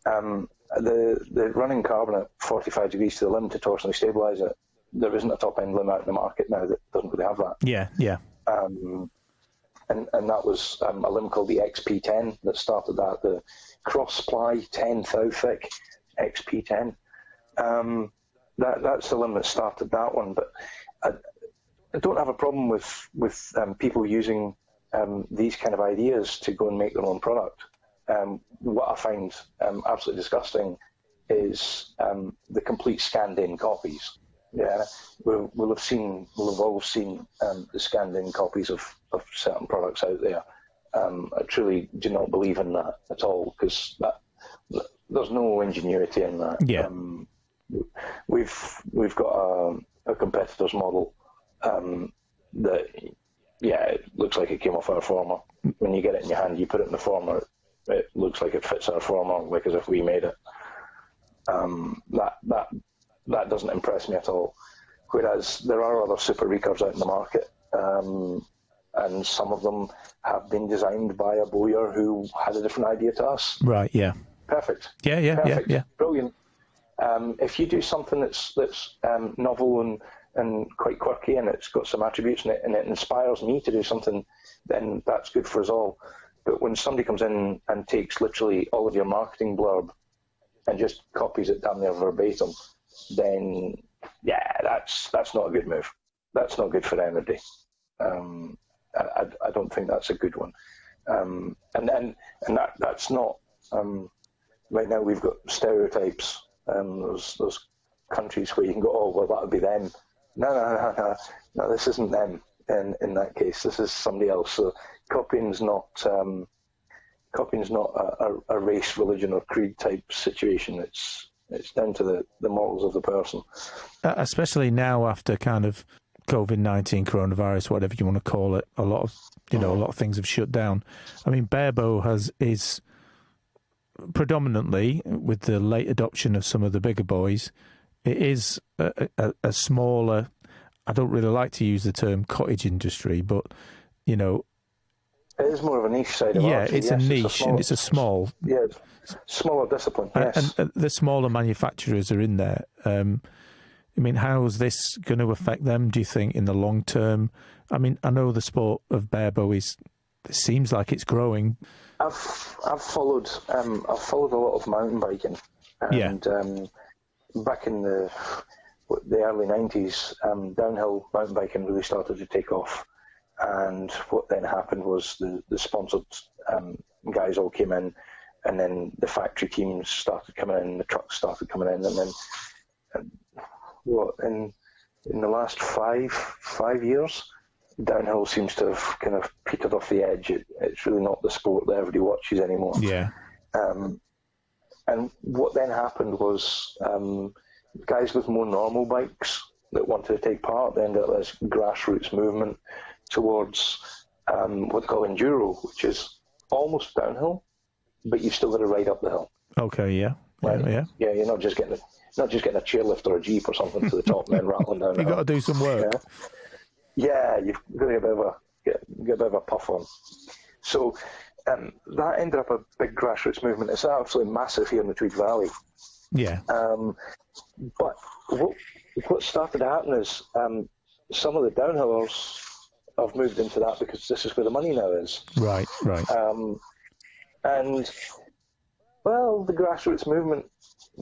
[SPEAKER 3] The running carbon at 45 degrees to the limb to torsionally stabilise it, there isn't a top-end limb out in the market now that doesn't really have that.
[SPEAKER 2] Yeah.
[SPEAKER 3] And that was a limb called the XP10 that started that, the cross-ply 10 thou thick XP10. That's the limb that started that one, but I don't have a problem with people using these kind of ideas to go and make their own product. What I find absolutely disgusting is the complete scanned-in copies. Yeah, we'll have all seen the scanned-in copies of certain products out there. I truly do not believe in that at all, because there's no ingenuity in that.
[SPEAKER 2] Yeah.
[SPEAKER 3] We've got a competitor's model that, it looks like it came off our former. When you get it in your hand, you put it in the former, it looks like it fits our former, like as if we made it. That doesn't impress me at all. Whereas there are other super recurves out in the market, and some of them have been designed by a bowyer who had a different idea to us.
[SPEAKER 2] Right, yeah.
[SPEAKER 3] Perfect.
[SPEAKER 2] Yeah.
[SPEAKER 3] Brilliant. If you do something that's novel and quite quirky, and it's got some attributes in it, and it inspires me to do something, then that's good for us all. But when somebody comes in and takes literally all of your marketing blurb and just copies it damn near verbatim, then that's not a good move. That's not good for anybody. I don't think that's a good one. And that's not. Right now we've got stereotypes. Those countries where you can go, oh well, that would be them. No, this isn't them. In that case, this is somebody else. So copying's not a race, religion, or creed type situation. It's down to the morals of the person.
[SPEAKER 2] Especially now after kind of COVID-19, coronavirus, whatever you want to call it, a lot of things have shut down. I mean, Barebow is predominantly, with the late adoption of some of the bigger boys, it is a smaller. I don't really like to use the term cottage industry, but it
[SPEAKER 3] is more of a niche side of archery.
[SPEAKER 2] It's a niche, and it's a small,
[SPEAKER 3] smaller discipline. Yes,
[SPEAKER 2] and the smaller manufacturers are in there. I mean, how's this going to affect them, do you think, in the long term? I mean, I know the sport of Barebow it seems like it's growing.
[SPEAKER 3] I've followed a lot of mountain biking, and back in the early 90s, downhill mountain biking really started to take off. And what then happened was the sponsored guys all came in, and then the factory teams started coming in, the trucks started coming in, and then in the last five years, downhill seems to have kind of petered off the edge. It's really not the sport that everybody watches anymore.
[SPEAKER 2] Yeah.
[SPEAKER 3] And what then happened was guys with more normal bikes that wanted to take part then got this grassroots movement towards what they call enduro, which is almost downhill, but you've still got to ride up the hill.
[SPEAKER 2] Okay, yeah.
[SPEAKER 3] Yeah, you're not just getting a chairlift or a jeep or something to the top and then rattling down.
[SPEAKER 2] You've got to do some work.
[SPEAKER 3] Yeah, you've got to get a bit of a puff on. So that ended up a big grassroots movement. It's absolutely massive here in the Tweed Valley.
[SPEAKER 2] Yeah.
[SPEAKER 3] But what started to happen is some of the downhillers have moved into that because this is where the money now is. Right. And, well, the grassroots movement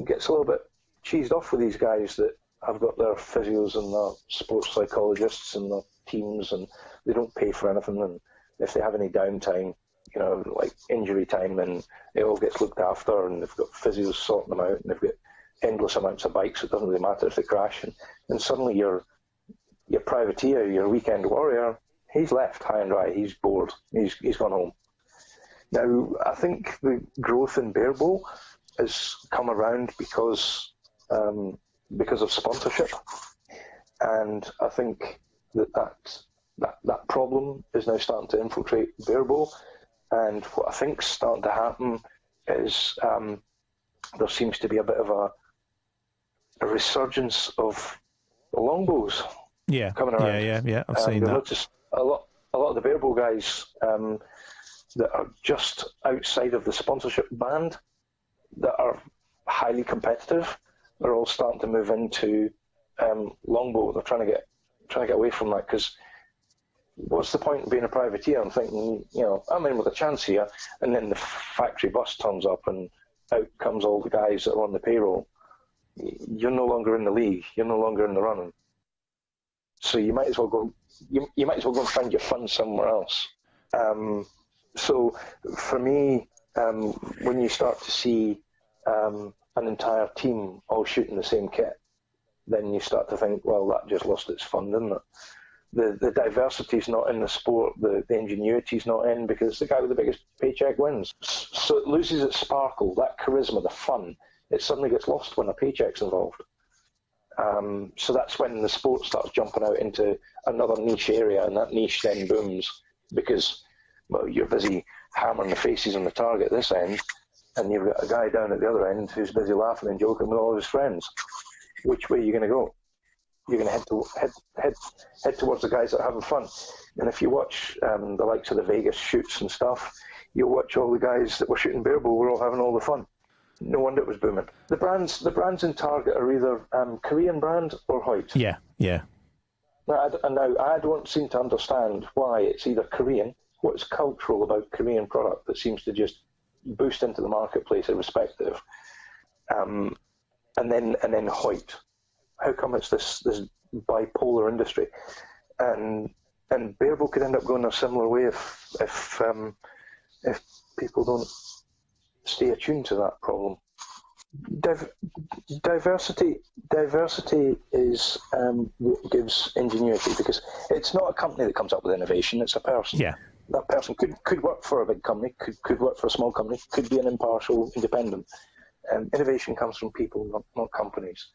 [SPEAKER 3] gets a little bit cheesed off with these guys that have got their physios and their sports psychologists and their teams, and they don't pay for anything. And if they have any downtime, like injury time, then it all gets looked after, and they've got physios sorting them out, and they've got endless amounts of bikes. It doesn't really matter if they crash. And suddenly your privateer, your weekend warrior, he's left high and dry. He's bored. He's gone home. Now, I think the growth in Barebow has come around because of sponsorship, and I think that problem is now starting to infiltrate Barebow. And what I think's starting to happen is there seems to be a bit of a resurgence of longbows.
[SPEAKER 2] Yeah,
[SPEAKER 3] coming around.
[SPEAKER 2] Yeah. I've seen that.
[SPEAKER 3] Noticed a lot of the Barebow guys that are just outside of the sponsorship band, that are highly competitive, are all starting to move into longbow. They're trying to get away from that, because what's the point of being a privateer and thinking, I'm in with a chance here, and then the factory bus turns up and out comes all the guys that are on the payroll. You're no longer in the league. You're no longer in the running. So you might as well go. You might as well go and find your fun somewhere else. So for me, when you start to see an entire team all shooting the same kit, then you start to think, well, that just lost its fun, didn't it? The diversity's not in the sport, the ingenuity's not in, because the guy with the biggest paycheck wins. So it loses its sparkle, that charisma, the fun. It suddenly gets lost when a paycheck's involved. So that's when the sport starts jumping out into another niche area, and that niche then booms because, well, you're busy hammering the faces on the target at this end, and you've got a guy down at the other end who's busy laughing and joking with all his friends. Which way are you going to go? You're going to head towards the guys that are having fun. And if you watch the likes of the Vegas shoots and stuff, you'll watch all the guys that were shooting Barebow were all having all the fun. No wonder it was booming. The brands in Target are either Korean brand or Hoyt.
[SPEAKER 2] Yeah.
[SPEAKER 3] Now I don't seem to understand why it's either Korean. What's cultural about Korean product that seems to just boost into the marketplace irrespective, and then Hoyt. How come it's this bipolar industry? And Barebow could end up going a similar way if people don't stay attuned to that problem. Diversity is what gives ingenuity, because it's not a company that comes up with innovation, it's a person.
[SPEAKER 2] Yeah.
[SPEAKER 3] That person could work for a big company, could work for a small company, could be an impartial independent. Innovation comes from people, not companies.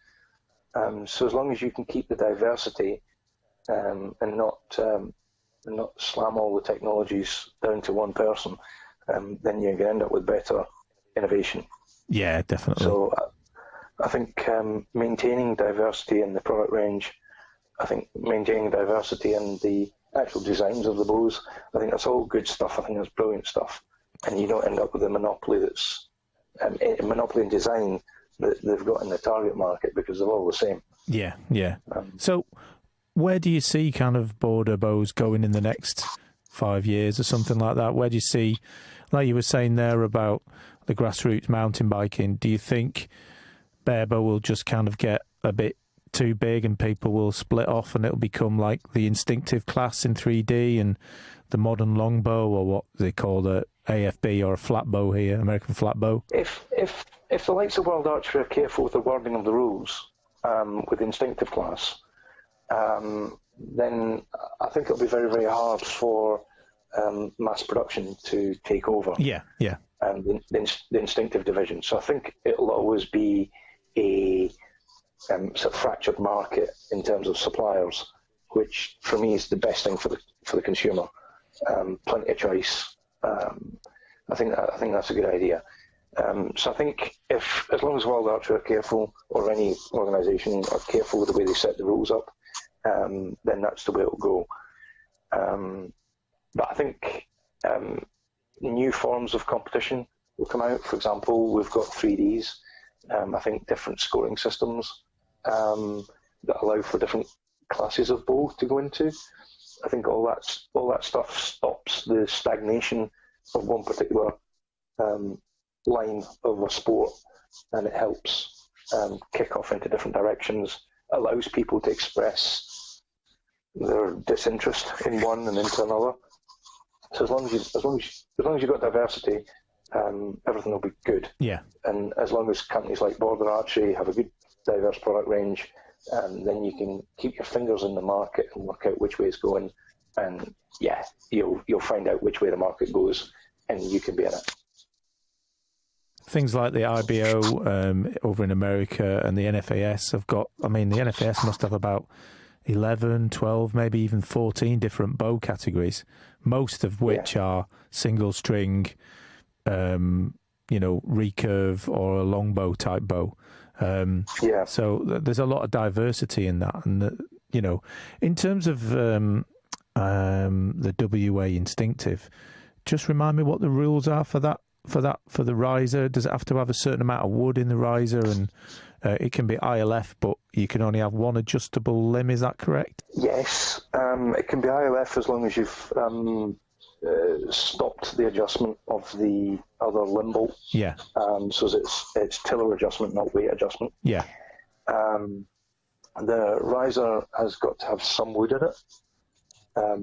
[SPEAKER 3] So as long as you can keep the diversity and not slam all the technologies down to one person, then you're going to end up with better innovation.
[SPEAKER 2] Yeah, definitely.
[SPEAKER 3] So I think maintaining diversity in the product range, I think maintaining diversity in the actual designs of the bows, I think that's all good stuff. I think that's brilliant stuff. And you don't end up with a monopoly that's a monopoly in design that they've got in the target market, because they're all the same.
[SPEAKER 2] Yeah. So where do you see kind of border bows going in the next 5 years or something like that? Where do you see, like you were saying there about the grassroots mountain biking, do you think Barebow will just kind of get a bit too big and people will split off and it'll become like the instinctive class in 3D and the modern longbow, or what they call the AFB, or a flat bow here, American flat bow?
[SPEAKER 3] If the likes of World Archery are careful with the wording of the rules with the instinctive class, then I think it'll be very, very hard for mass production to take over.
[SPEAKER 2] Yeah.
[SPEAKER 3] The instinctive division. So I think it'll always be a sort of fractured market in terms of suppliers, which for me is the best thing for the consumer. Plenty of choice. I think that's a good idea. So I think as long as World Archery are careful, or any organisation are careful with the way they set the rules up, then that's the way it'll go. But I think new forms of competition will come out. For example, we've got 3Ds. I think different scoring systems that allow for different classes of bow to go into. I think all that stuff stops the stagnation of one particular line of a sport, and it helps kick off into different directions, allows people to express their disinterest in one and into another. So as long as you've got diversity, everything will be good.
[SPEAKER 2] Yeah.
[SPEAKER 3] And as long as companies like Border Archery have a good diverse product range, then you can keep your fingers in the market and work out which way it's going. And yeah, you'll find out which way the market goes, and you can be in it.
[SPEAKER 2] Things like the IBO over in America and the NFAS have got, the NFAS must have about 11, 12, maybe even 14 different bow categories, most of which are single string, recurve or a longbow type bow. So there's a lot of diversity in that. And, in terms of the WA instinctive, just remind me what the rules are for that. For the riser, does it have to have a certain amount of wood in the riser, and it can be ILF, but you can only have one adjustable limb? Is that correct? Yes,
[SPEAKER 3] it can be ILF as long as you've stopped the adjustment of the other limb bolt.
[SPEAKER 2] Yeah.
[SPEAKER 3] So it's tiller adjustment, not weight adjustment.
[SPEAKER 2] Yeah.
[SPEAKER 3] The riser has got to have some wood in it,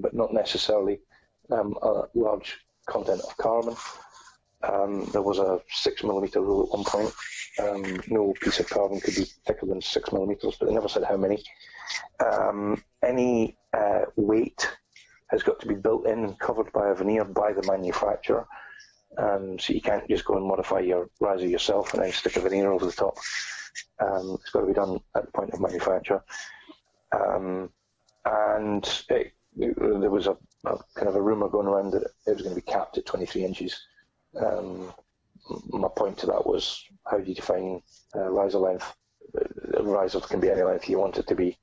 [SPEAKER 3] but not necessarily a large content of carbon. There was a 6mm rule at one point. No piece of carbon could be thicker than 6mm, but they never said how many. Any weight has got to be built in and covered by a veneer by the manufacturer. So you can't just go and modify your riser yourself and then stick a veneer over the top. It's got to be done at the point of manufacture. And there was a kind of a rumour going around that it was going to be capped at 23 inches. My point to that was, how do you define riser length? Risers can be any length you want it to be,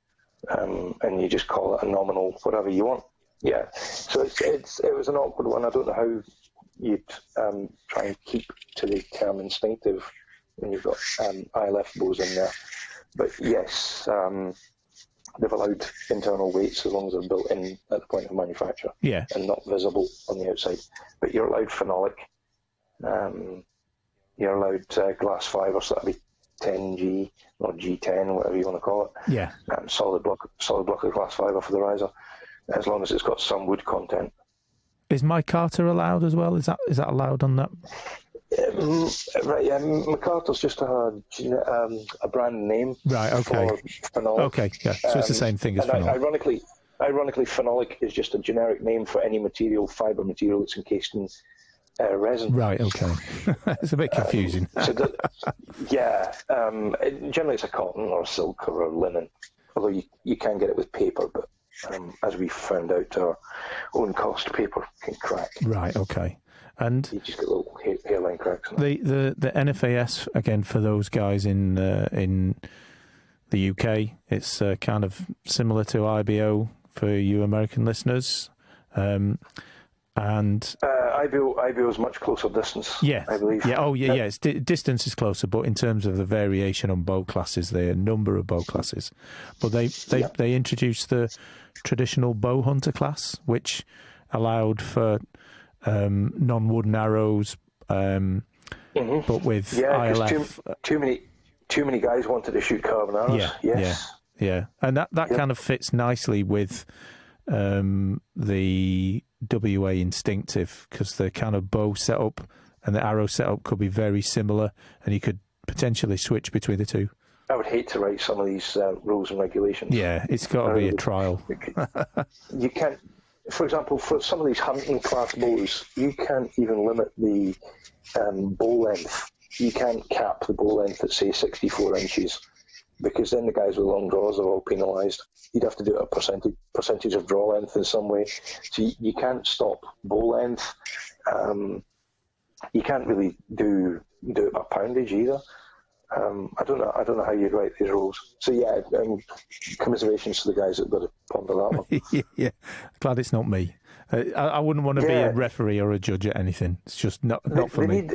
[SPEAKER 3] and you just call it a nominal whatever you want. Yeah. So it was an awkward one. I don't know how you'd try and keep to the term instinctive when you've got ILF bows in there. But yes, they've allowed internal weights as long as they're built in at the point of manufacture and not visible on the outside. But you're allowed phenolic. You're allowed glass fibre, so that'd be 10G or G10, whatever you want to call it.
[SPEAKER 2] Yeah.
[SPEAKER 3] Solid block of glass fibre for the riser, as long as it's got some wood content.
[SPEAKER 2] Is micarta allowed as well? Is that allowed on that?
[SPEAKER 3] Right, yeah. Micarta's just a brand name.
[SPEAKER 2] Right. Okay.
[SPEAKER 3] For phenolic.
[SPEAKER 2] Okay. Yeah. So it's the same thing as phenolic.
[SPEAKER 3] Ironically, phenolic is just a generic name for any fibre material that's encased in resin.
[SPEAKER 2] Right. Okay. It's a bit confusing.
[SPEAKER 3] Generally it's a cotton or silk or a linen, although you can get it with paper, but as we found out, our own cost paper can crack.
[SPEAKER 2] Right. Okay. And
[SPEAKER 3] you just get little hairline cracks.
[SPEAKER 2] The NFAS, again, for those guys in the UK, it's kind of similar to IBO for you American listeners. And
[SPEAKER 3] IBO is much closer distance.
[SPEAKER 2] Yeah,
[SPEAKER 3] I believe.
[SPEAKER 2] Yeah. Oh, yeah. It's distance is closer, but in terms of the variation on boat classes, there are a number of boat classes. But they introduced the traditional bow hunter class, which allowed for non-wooden arrows, but with ILF.
[SPEAKER 3] Too many guys wanted to shoot carbon arrows.
[SPEAKER 2] Yeah, and that kind of fits nicely with the WA instinctive, because the kind of bow setup and the arrow setup could be very similar, and you could potentially switch between the two.
[SPEAKER 3] I would hate to write some of these rules and regulations.
[SPEAKER 2] Yeah, it's got to be a trial.
[SPEAKER 3] You can't, for example, for some of these hunting class bows, you can't even limit the bow length. You can't cap the bow length at, say, 64 inches, because then the guys with long draws are all penalised. You'd have to do it a percentage of draw length in some way. So you can't stop bow length. You can't really do it by poundage either. I don't know how you'd write these rules. So yeah, commiserations to the guys that got to ponder that one.
[SPEAKER 2] Yeah, glad it's not me. I wouldn't want to be a referee or a judge at anything. It's just not for me.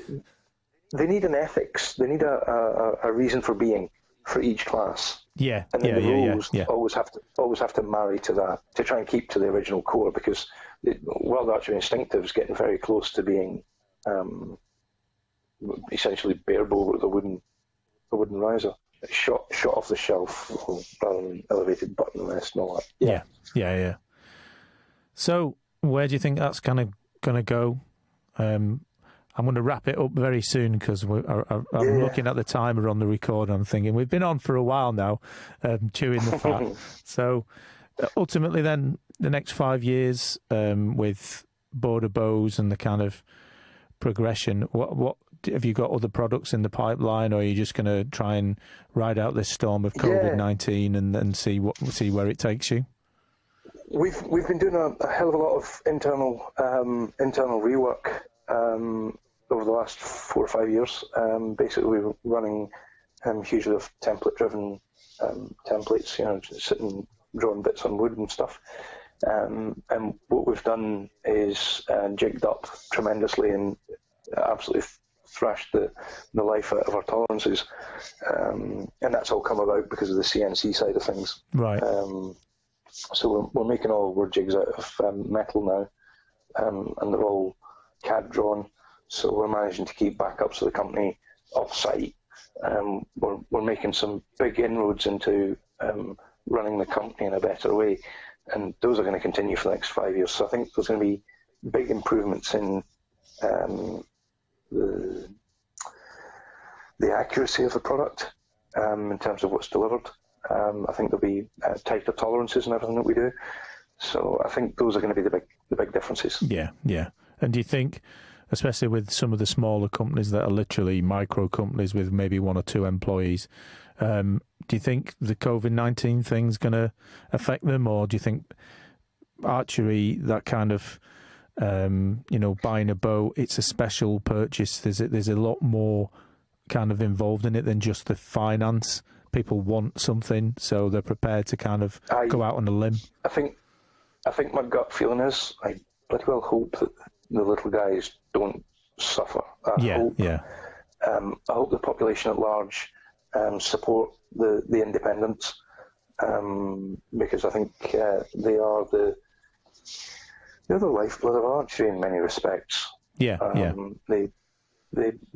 [SPEAKER 3] They need an ethics. They need a reason for being for each class.
[SPEAKER 2] Yeah,
[SPEAKER 3] and then the rules always have to marry to that to try and keep to the original core, because World Archery Instinctive is getting very close to being essentially barebow with a wooden riser, shot off the shelf rather than elevated button rest and all that.
[SPEAKER 2] Yeah. So where do you think that's kind of going to go? I'm going to wrap it up very soon, because I'm looking at the timer on the record. I'm thinking we've been on for a while now, chewing the fat. So ultimately, then the next 5 years with border bows and the kind of progression. What have you got other products in the pipeline, or are you just going to try and ride out this storm of COVID-19 and see where it takes you?
[SPEAKER 3] We've been doing a hell of a lot of internal rework over the last 4 or 5 years. Basically, we were running hugely of template-driven templates, just sitting drawing bits on wood and stuff. And what we've done is jigged up tremendously and absolutely thrashed the life out of our tolerances. And that's all come about because of the CNC side of things.
[SPEAKER 2] Right.
[SPEAKER 3] So we're making all our jigs out of metal now, and they're all CAD drawn. So we're managing to keep backups of the company off-site. We're making some big inroads into running the company in a better way, and those are going to continue for the next 5 years. So I think there's going to be big improvements in the accuracy of the product in terms of what's delivered. I think there'll be tighter tolerances in everything that we do. So I think those are going to be the big differences.
[SPEAKER 2] Yeah. And do you think, especially with some of the smaller companies that are literally micro companies with maybe 1 or 2 employees, do you think the COVID-19 thing's going to affect them, or do you think archery, that kind of, buying a bow, it's a special purchase? There's a lot more kind of involved in it than just the finance. People want something, so they're prepared to kind of go out on a limb.
[SPEAKER 3] I think I think my gut feeling is I pretty well hope that the little guys don't suffer. I hope the population at large support the independents, because I think they are the lifeblood of archery in many respects. They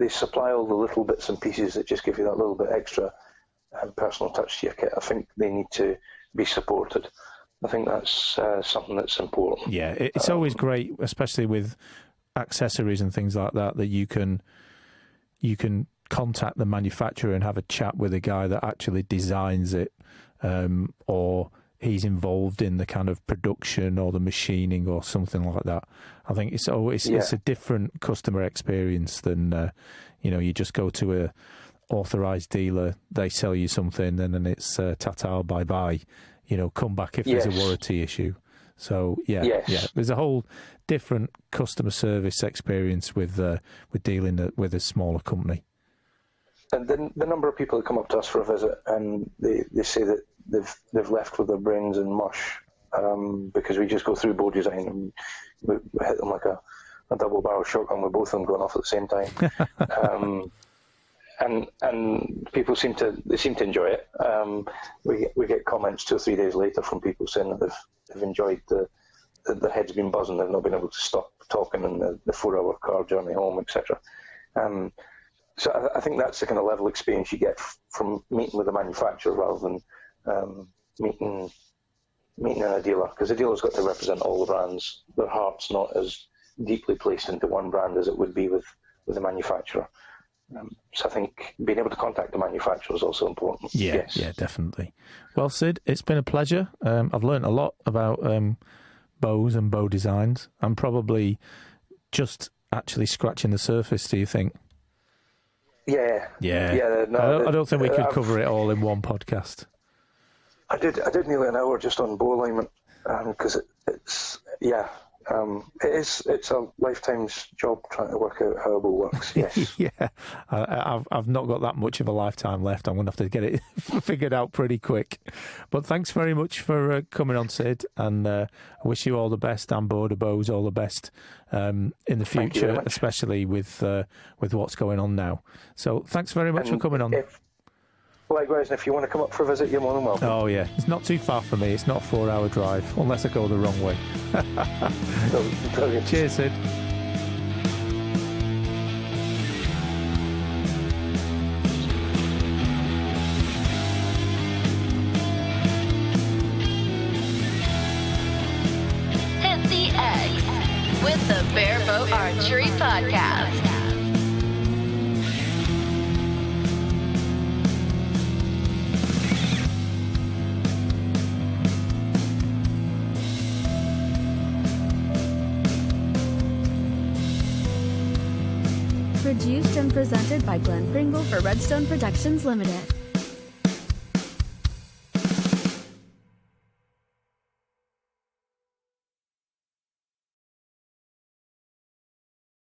[SPEAKER 3] supply all the little bits and pieces that just give you that little bit extra personal touch to your kit. I think they need to be supported. I think that's something that's important.
[SPEAKER 2] Yeah, it's always great, especially with accessories and things like that, that you can contact the manufacturer and have a chat with a guy that actually designs it, or he's involved in the kind of production or the machining or something like that. I think it's a different customer experience than you just go to a authorized dealer, they sell you something, and then it's ta-ta, bye-bye. Come back if there's a warranty issue. So there's a whole different customer service experience with dealing with a smaller company.
[SPEAKER 3] And then the number of people that come up to us for a visit and they say that they've left with their brains in mush, because we just go through bow design and we hit them like a double barrel shotgun with both of them going off at the same time. And people seem to enjoy it. We get comments 2 or 3 days later from people saying that they've enjoyed their head's been buzzing, they've not been able to stop talking in the 4-hour car journey home, etc. So I think that's the kind of level of experience you get from meeting with a manufacturer rather than meeting in a dealer, because a dealer's got to represent all the brands. Their heart's not as deeply placed into one brand as it would be with a manufacturer. So I think being able to contact the manufacturer is also important.
[SPEAKER 2] Yeah, definitely. Well, Sid, it's been a pleasure. I've learned a lot about bows and bow designs. I'm probably just actually scratching the surface, do you think?
[SPEAKER 3] Yeah.
[SPEAKER 2] No, I don't think we could cover it all in one podcast.
[SPEAKER 3] I did nearly an hour just on bow alignment, because it's a lifetime's job trying to work out how a bow works. Yes.
[SPEAKER 2] I've not got that much of a lifetime left. I'm going to have to get it figured out pretty quick. But thanks very much for coming on, Sid, and I wish you all the best, and Border Bows all the best in the future, especially with what's going on now. So thanks very much for coming on.
[SPEAKER 3] Likewise, and if you want to come up for a visit, you're more than welcome.
[SPEAKER 2] Oh, yeah. It's not too far for me. It's not a 4-hour drive, unless I go the wrong way.
[SPEAKER 3] Brilliant.
[SPEAKER 2] Cheers, Sid.
[SPEAKER 1] Hit the X with the Barebow Archery Podcast.
[SPEAKER 4] Produced and presented by Glenn Pringle for Redstone Productions Limited.